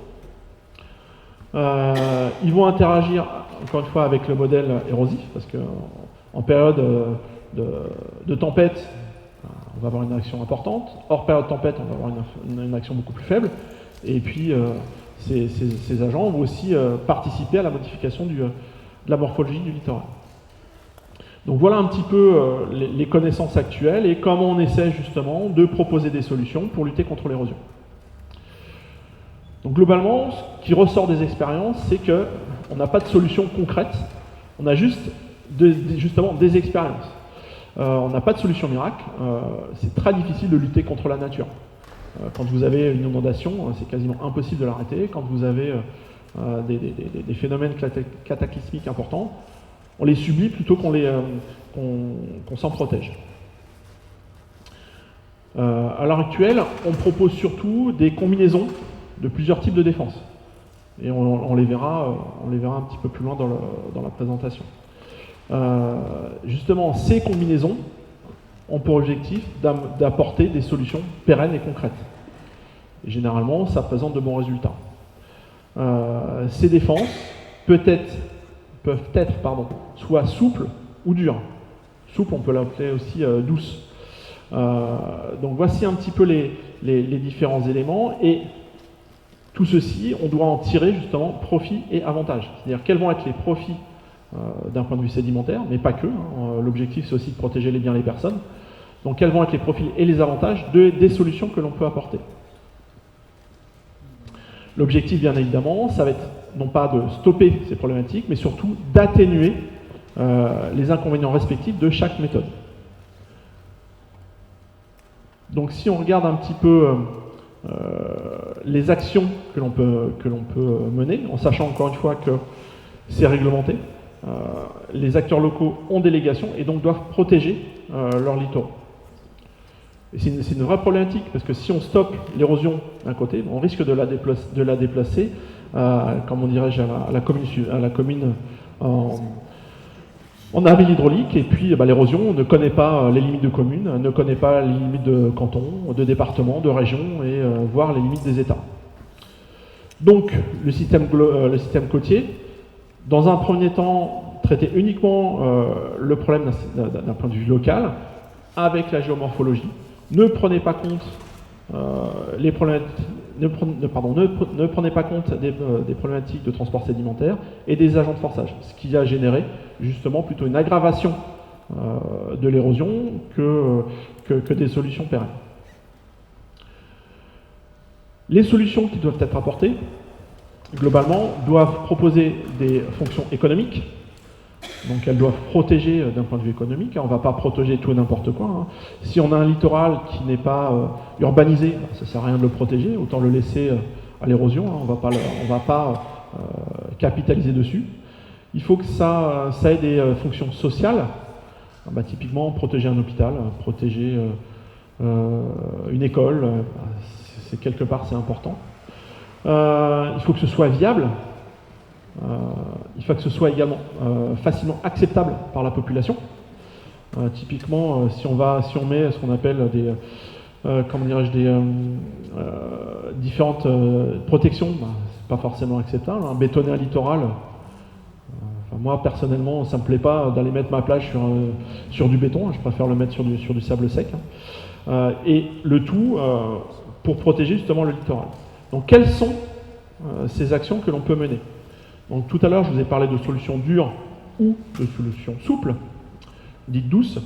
Ils vont interagir, encore une fois, avec le modèle érosif, parce qu'en période de tempête, on va avoir une action importante. Hors période de tempête, on va avoir une action beaucoup plus faible. Et puis, ces agents vont aussi participer à la modification de la morphologie du littoral. Donc voilà un petit peu les connaissances actuelles et comment on essaie justement de proposer des solutions pour lutter contre l'érosion. Donc globalement, ce qui ressort des expériences, c'est qu'on n'a pas de solution concrète, on a juste justement des expériences. On n'a pas de solution miracle, c'est très difficile de lutter contre la nature. Quand vous avez une inondation, c'est quasiment impossible de l'arrêter. Quand vous avez des phénomènes cataclysmiques importants, on les subit plutôt qu'on s'en protège. À l'heure actuelle, on propose surtout des combinaisons de plusieurs types de défense. Et on les verra un petit peu plus loin dans la présentation. Justement, ces combinaisons ont pour objectif d'apporter des solutions pérennes et concrètes. Et généralement, ça présente de bons résultats. Ces défenses peuvent être soit souples ou dures. Souple, on peut l'appeler aussi douce. Donc voici un petit peu les différents éléments. Et tout ceci, on doit en tirer justement profit et avantage. C'est-à-dire quels vont être les profits d'un point de vue sédimentaire, mais pas que. L'objectif, c'est aussi de protéger les biens et les personnes. Donc quels vont être les profits et les avantages des solutions que l'on peut apporter. L'objectif, bien évidemment, ça va être non pas de stopper ces problématiques, mais surtout d'atténuer les inconvénients respectifs de chaque méthode. Donc si on regarde un petit peu les actions que l'on peut mener, en sachant encore une fois que c'est réglementé, les acteurs locaux ont délégation et donc doivent protéger leurs littoraux. C'est une vraie problématique, parce que si on stoppe l'érosion d'un côté, on risque de la déplacer, comment dirais-je, à la commune en avril hydraulique, et puis l'érosion ne connaît pas les limites de commune, ne connaît pas les limites de canton, de département, de région, et voire les limites des États. Donc le système côtier, dans un premier temps, traitait uniquement le problème d'un point de vue local, avec la géomorphologie, Ne prenez pas compte les problématiques, ne prenez pas compte des problématiques de transport sédimentaire et des agents de forçage, ce qui a généré justement plutôt une aggravation de l'érosion que des solutions pérennes. Les solutions qui doivent être apportées, globalement, doivent proposer des fonctions économiques. Donc elles doivent protéger d'un point de vue économique. On ne va pas protéger tout et n'importe quoi. Si on a un littoral qui n'est pas urbanisé, ça ne sert à rien de le protéger, autant le laisser à l'érosion. On ne va pas capitaliser dessus. Il faut que ça ait des fonctions sociales. Typiquement, protéger un hôpital, protéger une école, quelque part c'est important. Il faut que ce soit viable. Il faut que ce soit également facilement acceptable par la population. Typiquement, si on met ce qu'on appelle différentes protections, c'est pas forcément acceptable. Bétonner un littoral, moi personnellement, ça me plaît pas d'aller mettre ma plage sur du béton. Je préfère le mettre sur du sable sec. Et le tout pour protéger justement le littoral. Donc, quelles sont ces actions que l'on peut mener ? Donc tout à l'heure, je vous ai parlé de solutions dures ou de solutions souples, dites douces.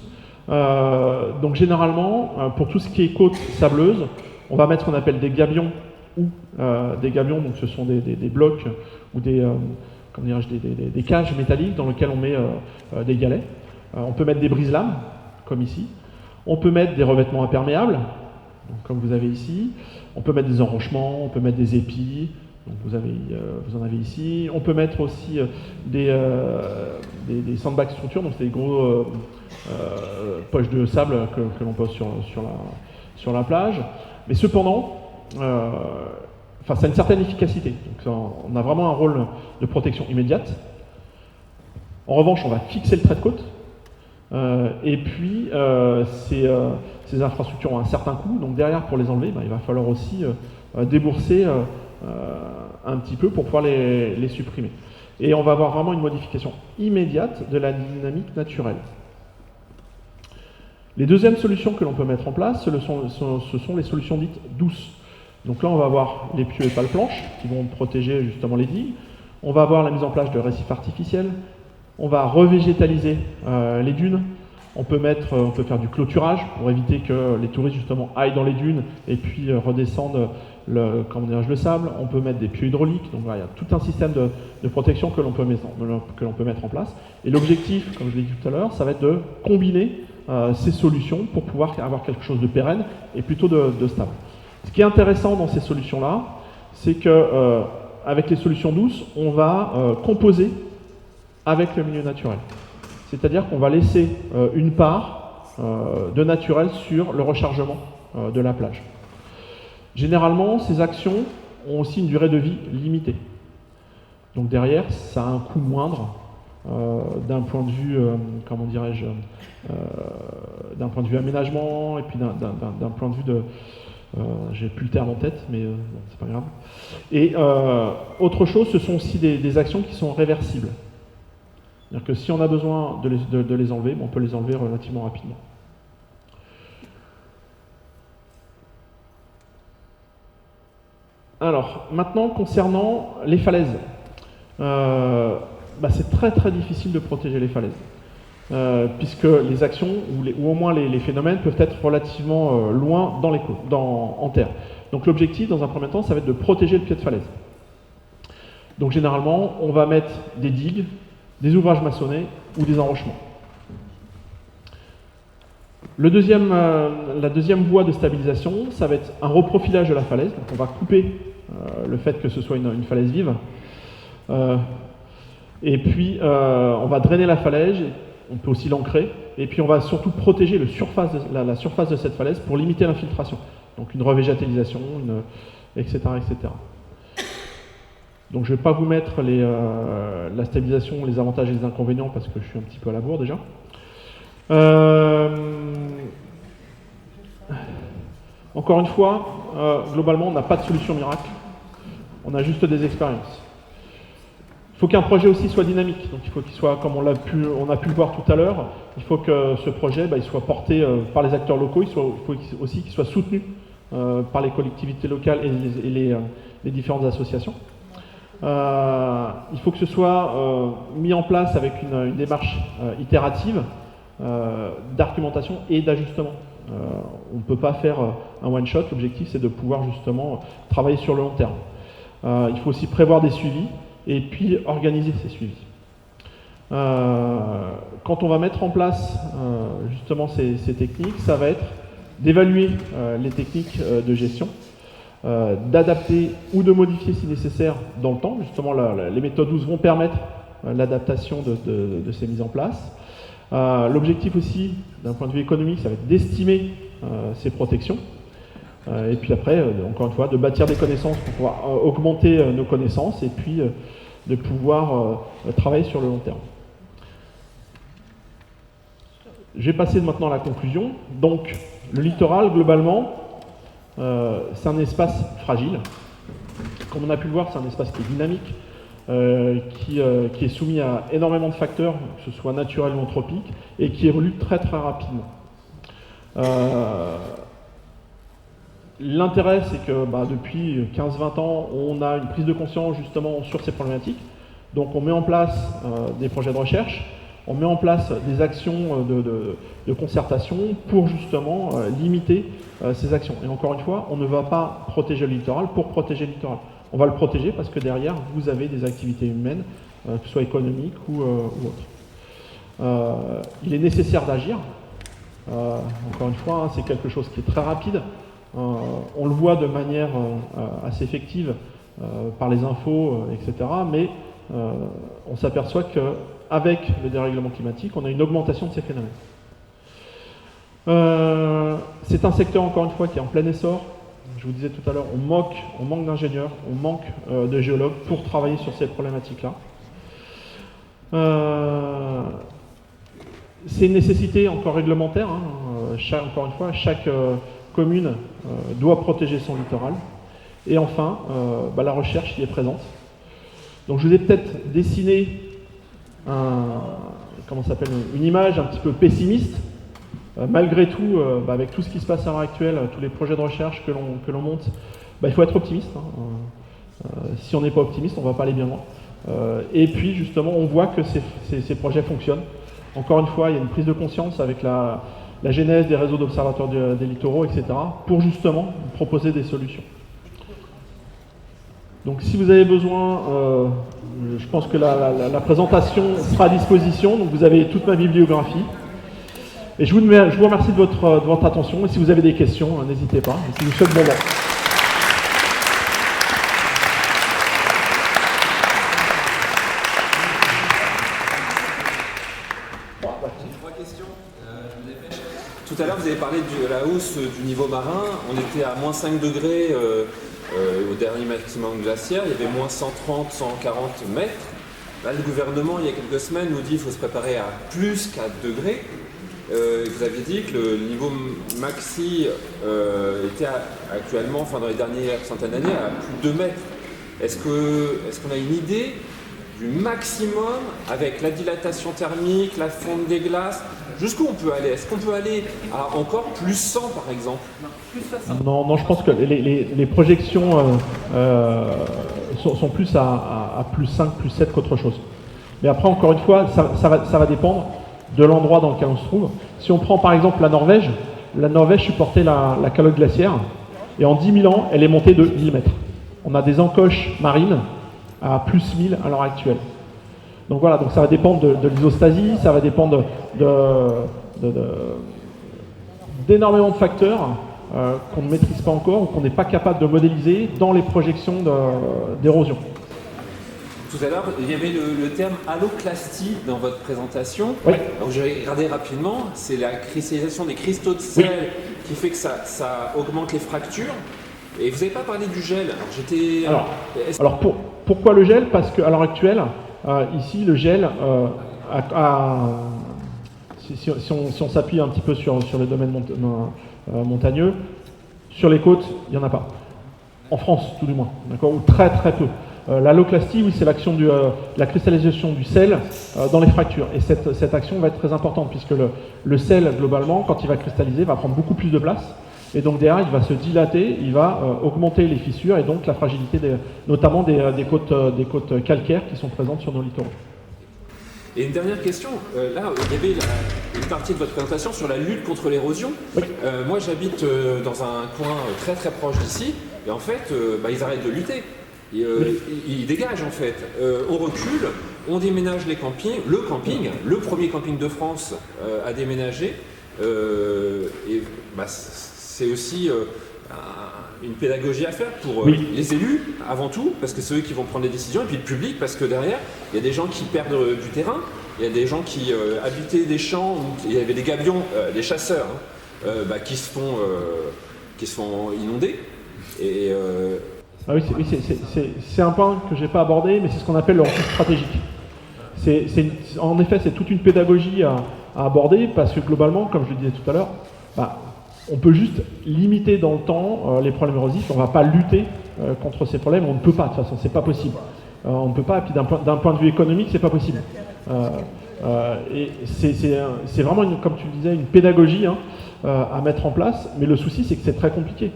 Donc généralement, pour tout ce qui est côte sableuse, on va mettre ce qu'on appelle des gabions ou des gabions. Donc ce sont des blocs ou des cages métalliques dans lesquelles on met des galets. On peut mettre des brise-lames, comme ici. On peut mettre des revêtements imperméables, donc comme vous avez ici. On peut mettre des enrochements, on peut mettre des épis. Donc vous en avez ici. On peut mettre aussi des sandbags structures, donc c'est des gros poches de sable que l'on pose sur la plage. Mais cependant, ça a une certaine efficacité. Donc on a vraiment un rôle de protection immédiate. En revanche, on va fixer le trait de côte. Et puis, ces infrastructures ont un certain coût. Donc derrière, pour les enlever, il va falloir aussi débourser un petit peu pour pouvoir les supprimer. Et on va avoir vraiment une modification immédiate de la dynamique naturelle. Les deuxièmes solutions que l'on peut mettre en place, ce sont les solutions dites douces. Donc là, on va avoir les pieux et pales-planches qui vont protéger justement les digues. On va avoir la mise en place de récifs artificiels. On va revégétaliser les dunes. On peut faire du clôturage pour éviter que les touristes justement aillent dans les dunes et puis redescendent le sable. On peut mettre des pieux hydrauliques. Donc voilà, il y a tout un système de protection que l'on peut mettre en place. Et l'objectif, comme je l'ai dit tout à l'heure, ça va être de combiner ces solutions pour pouvoir avoir quelque chose de pérenne et plutôt de stable. Ce qui est intéressant dans ces solutions-là, c'est que avec les solutions douces, on va composer avec le milieu naturel. C'est-à-dire qu'on va laisser une part de naturel sur le rechargement de la plage. Généralement, ces actions ont aussi une durée de vie limitée. Donc derrière, ça a un coût moindre d'un point de vue, d'un point de vue aménagement et puis d'un point de vue de... j'ai plus le terme en tête, mais bon, c'est pas grave. Et autre chose, ce sont aussi des actions qui sont réversibles. C'est-à-dire que si on a besoin de les enlever, on peut les enlever relativement rapidement. Alors, maintenant, concernant les falaises. C'est très très difficile de protéger les falaises. Puisque les actions, ou au moins les phénomènes, peuvent être relativement loin en terre. Donc l'objectif, dans un premier temps, ça va être de protéger le pied de falaise. Donc généralement, on va mettre des digues, des ouvrages maçonnés ou des enrochements. La deuxième voie de stabilisation, ça va être un reprofilage de la falaise. Donc on va couper le fait que ce soit une falaise vive. Et puis on va drainer la falaise, on peut aussi l'ancrer. Et puis on va surtout protéger la surface de cette falaise pour limiter l'infiltration. Donc une revégétalisation, etc., etc. Donc je ne vais pas vous mettre la stabilisation, les avantages et les inconvénients parce que je suis un petit peu à la bourre déjà. Encore une fois, globalement on n'a pas de solution miracle, on a juste des expériences. Il faut qu'un projet aussi soit dynamique, donc il faut qu'il soit, comme on a pu le voir tout à l'heure, il faut que ce projet il soit porté par les acteurs locaux, il faut aussi qu'il soit soutenu par les collectivités locales et les différentes associations. Il faut que ce soit mis en place avec une démarche itérative d'argumentation et d'ajustement. On ne peut pas faire un one-shot, l'objectif c'est de pouvoir justement travailler sur le long terme. Il faut aussi prévoir des suivis et puis organiser ces suivis. Quand on va mettre en place justement ces techniques, ça va être d'évaluer les techniques de gestion, d'adapter ou de modifier si nécessaire dans le temps. Justement, les méthodes 12 vont permettre l'adaptation de ces mises en place. L'objectif aussi, d'un point de vue économique, ça va être d'estimer ces protections. Et puis après, encore une fois, de bâtir des connaissances pour pouvoir augmenter nos connaissances et puis de pouvoir travailler sur le long terme. Je vais passer maintenant à la conclusion. Donc, le littoral, globalement, c'est un espace fragile. Comme on a pu le voir, c'est un espace qui est dynamique, qui est soumis à énormément de facteurs, que ce soit naturels ou anthropiques, et qui évolue très très rapidement. L'intérêt, c'est que depuis 15-20 ans, on a une prise de conscience justement sur ces problématiques. Donc on met en place des projets de recherche, on met en place des actions de concertation pour justement limiter ces actions. Et encore une fois, on ne va pas protéger le littoral pour protéger le littoral. On va le protéger parce que derrière, vous avez des activités humaines, que ce soit économiques ou autres. Il est nécessaire d'agir. Encore une fois, c'est quelque chose qui est très rapide. On le voit de manière assez effective par les infos, etc. Mais on s'aperçoit qu'avec le dérèglement climatique, on a une augmentation de ces phénomènes. C'est un secteur, encore une fois, qui est en plein essor. Je vous disais tout à l'heure, on manque d'ingénieurs, on manque de géologues pour travailler sur ces problématiques-là. C'est une nécessité encore réglementaire. Encore une fois, chaque commune doit protéger son littoral. Et enfin, la recherche y est présente. Donc je vous ai peut-être dessiné une image un petit peu pessimiste. Malgré tout, avec tout ce qui se passe à l'heure actuelle, tous les projets de recherche que l'on monte, il faut être optimiste. Si on n'est pas optimiste, on ne va pas aller bien loin. Et puis justement, on voit que ces projets fonctionnent. Encore une fois, il y a une prise de conscience avec la genèse des réseaux d'observateurs des littoraux, etc., pour justement proposer des solutions. Donc si vous avez besoin, je pense que la présentation sera à disposition, donc vous avez toute ma bibliographie. Et je vous remercie de votre attention, et si vous avez des questions, n'hésitez pas. Et si vous souhaitez bon vent. Tout à l'heure, vous avez parlé de la hausse du niveau marin. On était à moins 5 degrés au dernier maximum glaciaire. Il y avait moins 130, 140 mètres. Là, le gouvernement, il y a quelques semaines, nous dit qu'il faut se préparer à plus 4 degrés. Vous aviez dit que le niveau maxi était actuellement, enfin dans les dernières centaines d'années, à plus de 2 mètres. Est-ce qu'on a une idée du maximum avec la dilatation thermique, la fonte des glaces? Jusqu'où on peut aller? Est-ce qu'on peut aller à encore plus 100 par exemple? Non, je pense que les projections sont plus à plus 5, plus 7 qu'autre chose. Mais après, encore une fois, ça va dépendre de l'endroit dans lequel on se trouve. Si on prend par exemple la Norvège supportait la calotte glaciaire et en 10 000 ans, elle est montée de 1000 mètres. On a des encoches marines à plus 1000 à l'heure actuelle. Donc voilà, donc ça va dépendre de l'isostasie, ça va dépendre d'énormément de facteurs qu'on ne maîtrise pas encore ou qu'on n'est pas capable de modéliser dans les projections d'érosion. Tout à l'heure, il y avait le terme alloclastie dans votre présentation. Oui. Donc je vais regarder rapidement, c'est la cristallisation des cristaux de sel qui fait que ça augmente les fractures. Et vous n'avez pas parlé du gel. Alors, pourquoi le gel? Parce qu'à l'heure actuelle, ici, le gel, si on s'appuie un petit peu sur les domaines montagneux, sur les côtes, il n'y en a pas. En France, tout du moins, d'accord, ou très très peu. L'alloclastie, oui, c'est l'action de la cristallisation du sel dans les fractures. Et cette action va être très importante puisque le sel, globalement, quand il va cristalliser, va prendre beaucoup plus de place. Et donc derrière, il va se dilater, il va augmenter les fissures et donc la fragilité, notamment des côtes calcaires qui sont présentes sur nos littoraux. Et une dernière question, là, il y avait une partie de votre présentation sur la lutte contre l'érosion. Oui. Moi, j'habite dans un coin très très proche d'ici, et en fait, ils arrêtent de lutter. Ils dégagent en fait. On recule, on déménage les campings, le premier camping de France a déménagé. C'est aussi une pédagogie à faire pour les élus avant tout, parce que c'est eux qui vont prendre les décisions, et puis le public, parce que derrière, il y a des gens qui perdent du terrain, il y a des gens qui habitaient des champs, où il y avait des gabions, des chasseurs, qui se font inonder. Oui, c'est un point que je n'ai pas abordé, mais c'est ce qu'on appelle le repli stratégique. En effet, c'est toute une pédagogie à aborder, parce que globalement, comme je le disais tout à l'heure, on peut juste limiter dans le temps les problèmes érosifs, on ne va pas lutter contre ces problèmes, on ne peut pas, de toute façon, c'est pas possible. On ne peut pas, et puis d'un point de vue économique, c'est pas possible. Et c'est vraiment, comme tu le disais, une pédagogie à mettre en place, mais le souci, c'est que c'est très compliqué.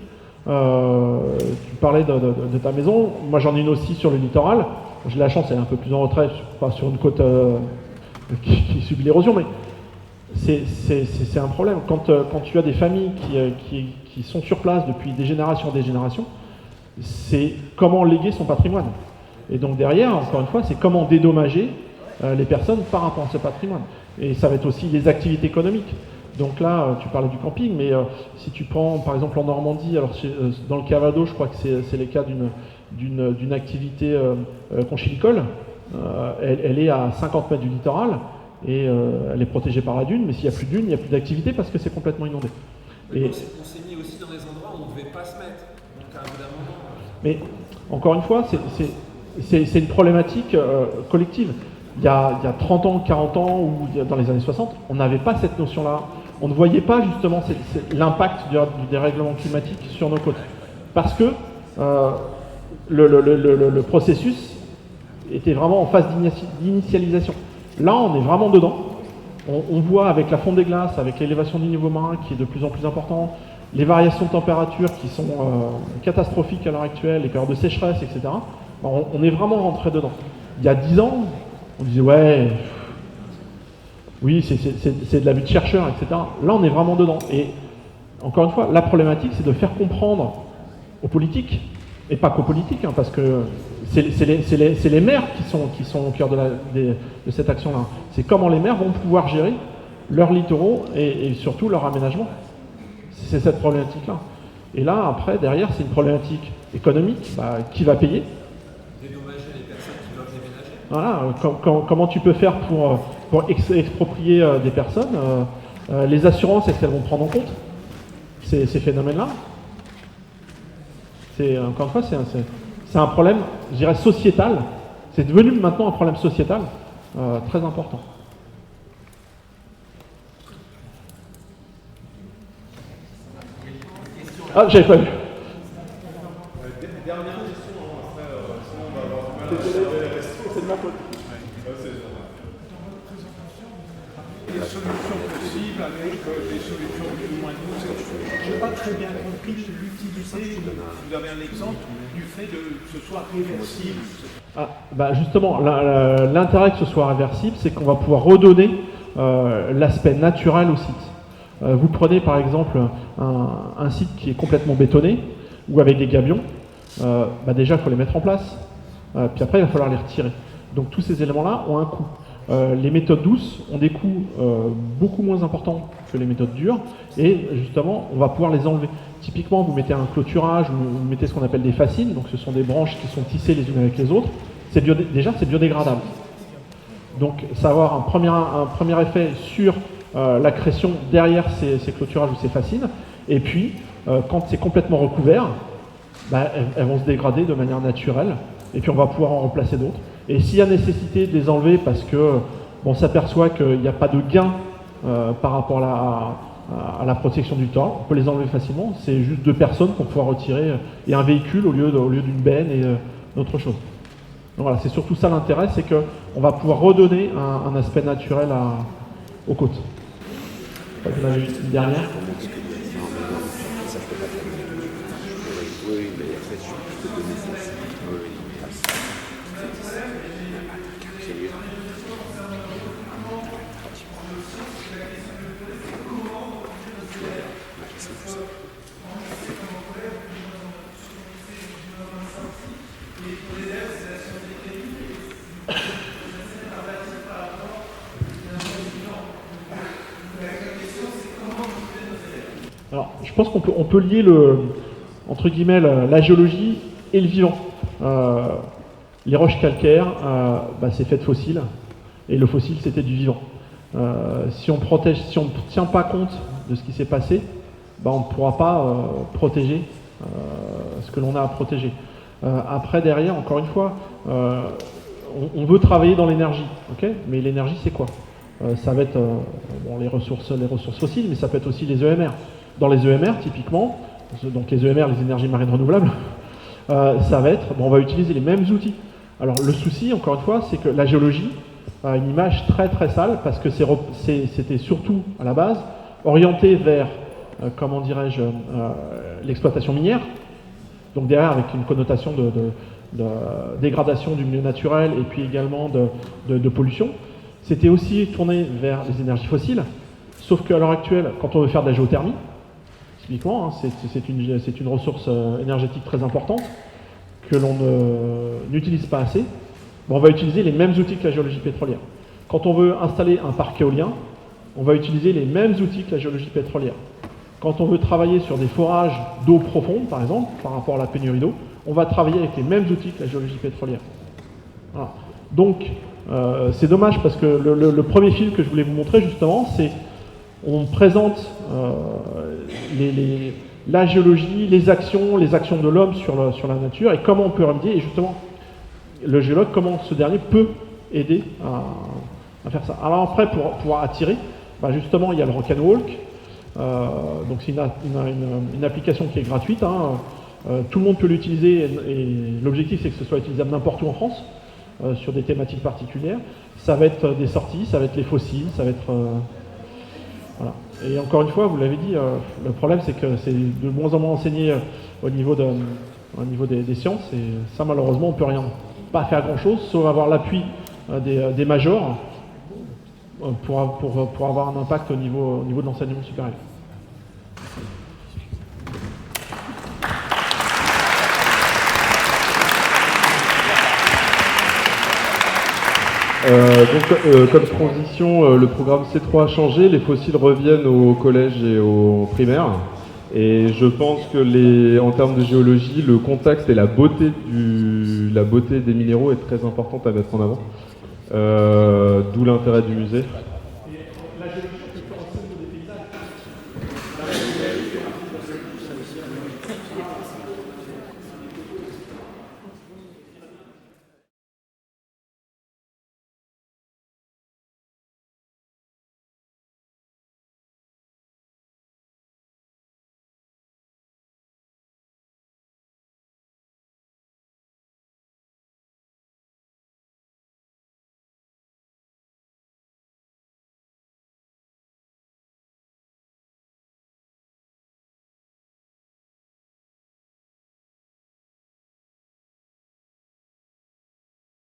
Tu parlais de ta maison, moi j'en ai une aussi sur le littoral. J'ai la chance, elle est un peu plus en retrait, pas sur une côte qui subit l'érosion, mais c'est un problème. Quand tu as des familles qui sont sur place depuis des générations, c'est comment léguer son patrimoine. Et donc derrière, encore une fois, c'est comment dédommager les personnes par rapport à ce patrimoine. Et ça va être aussi les activités économiques. Donc là, tu parlais du camping, mais si tu prends par exemple en Normandie, alors dans le Cavado, je crois que c'est le cas d'une activité conchylicole. Elle est à 50 mètres du littoral et elle est protégée par la dune, mais s'il n'y a plus de dune, il n'y a plus d'activité parce que c'est complètement inondé. Mais on s'est mis aussi dans des endroits où on ne devait pas se mettre. Donc à un bout d'un moment. Mais encore une fois, c'est une problématique collective. Il y a 30 ans, 40 ans ou dans les années 60, on n'avait pas cette notion-là. On ne voyait pas justement l'impact du dérèglement climatique sur nos côtes. Parce que le processus était vraiment en phase d'initialisation. Là, on est vraiment dedans. On voit avec la fonte des glaces, avec l'élévation du niveau marin qui est de plus en plus important, les variations de température qui sont catastrophiques à l'heure actuelle, les périodes de sécheresse, etc. On est vraiment rentré dedans. Il y a 10 ans, on disait ouais, oui, c'est de la vue de chercheur, etc. Là, on est vraiment dedans. Et encore une fois, la problématique, c'est de faire comprendre aux politiques, et pas qu'aux politiques, parce que c'est les maires qui sont au cœur de cette action-là. C'est comment les maires vont pouvoir gérer leurs littoraux et surtout leur aménagement. C'est cette problématique-là. Et là, après, derrière, c'est une problématique économique. Qui va payer ? Dédommager les personnes qui doivent déménager. Voilà, comment tu peux faire pour exproprier des personnes les assurances, est-ce qu'elles vont prendre en compte ces phénomènes-là ? Encore une fois, c'est un problème, je dirais, sociétal. C'est devenu maintenant un problème sociétal très important. Ah, j'avais pas vu. Dernière question, après, sinon on va avoir du mal à gérer la question. C'est de ma faute. Des solutions possibles avec des solutions plus ou moins douces. Je n'ai pas très bien compris l'utilité, vous avez un exemple, du fait que ce soit réversible. Justement, l'intérêt que ce soit réversible, c'est qu'on va pouvoir redonner l'aspect naturel au site. Vous prenez par exemple un site qui est complètement bétonné ou avec des gabions, déjà il faut les mettre en place, puis après il va falloir les retirer. Donc tous ces éléments-là ont un coût. Les méthodes douces ont des coûts beaucoup moins importants que les méthodes dures et justement on va pouvoir les enlever. Typiquement vous mettez un clôturage ou vous mettez ce qu'on appelle des fascines, donc ce sont des branches qui sont tissées les unes avec les autres, déjà c'est biodégradable. Donc ça va avoir un premier effet sur l'accrétion derrière ces clôturages ou ces fascines, et puis quand c'est complètement recouvert, elles vont se dégrader de manière naturelle et puis on va pouvoir en remplacer d'autres. Et s'il y a nécessité de les enlever parce que on s'aperçoit qu'il n'y a pas de gain par rapport à la protection du littoral, on peut les enlever facilement. C'est juste 2 personnes pour pouvoir retirer et un véhicule au lieu d'une benne et d'autres choses. voilà, c'est surtout ça l'intérêt, c'est qu'on va pouvoir redonner un aspect naturel aux côtes. Vous en avez une dernière. Alors, je pense qu'on peut lier entre guillemets, la géologie et le vivant. Les roches calcaires, c'est fait de fossiles, et le fossile, c'était du vivant. Si on ne tient pas compte de ce qui s'est passé, on ne pourra pas protéger ce que l'on a à protéger. Après, derrière, encore une fois, on veut travailler dans l'énergie, okay, mais l'énergie, c'est quoi? Ça va être les ressources fossiles, mais ça peut être aussi les EMR. Dans les EMR, typiquement, donc les EMR, les énergies marines renouvelables, ça va être, on va utiliser les mêmes outils. Alors le souci, encore une fois, c'est que la géologie a une image très très sale parce que c'était surtout, à la base, orienté vers, comment dirais-je, l'exploitation minière, donc derrière avec une connotation de dégradation du milieu naturel et puis également de pollution. C'était aussi tourné vers les énergies fossiles, sauf qu'à l'heure actuelle, quand on veut faire de la géothermie, typiquement, c'est une ressource énergétique très importante que l'on n'utilise pas assez, on va utiliser les mêmes outils que la géologie pétrolière. Quand on veut installer un parc éolien, on va utiliser les mêmes outils que la géologie pétrolière. Quand on veut travailler sur des forages d'eau profonde, par exemple, par rapport à la pénurie d'eau, on va travailler avec les mêmes outils que la géologie pétrolière. Voilà. Donc, c'est dommage parce que le premier film que je voulais vous montrer, justement, c'est on présente la géologie, les actions de l'homme sur la nature et comment on peut remédier. Et justement, le géologue, comment ce dernier peut aider à faire ça. Alors après, pour pouvoir attirer, justement, il y a le Rock'n'Walk. Donc c'est une application qui est gratuite. Tout le monde peut l'utiliser et l'objectif, c'est que ce soit utilisable n'importe où en France, sur des thématiques particulières. Ça va être des sorties, ça va être les fossiles, ça va être... Voilà. Et encore une fois, vous l'avez dit, le problème c'est que c'est de moins en moins enseigné au niveau des sciences, et ça malheureusement on ne peut pas faire grand chose, sauf avoir l'appui des majors pour avoir un impact au niveau de l'enseignement supérieur. Comme transition, le programme C3 a changé, les fossiles reviennent au collège et au primaire. Et je pense que en termes de géologie, le contexte et la beauté des minéraux est très importante à mettre en avant. D'où l'intérêt du musée.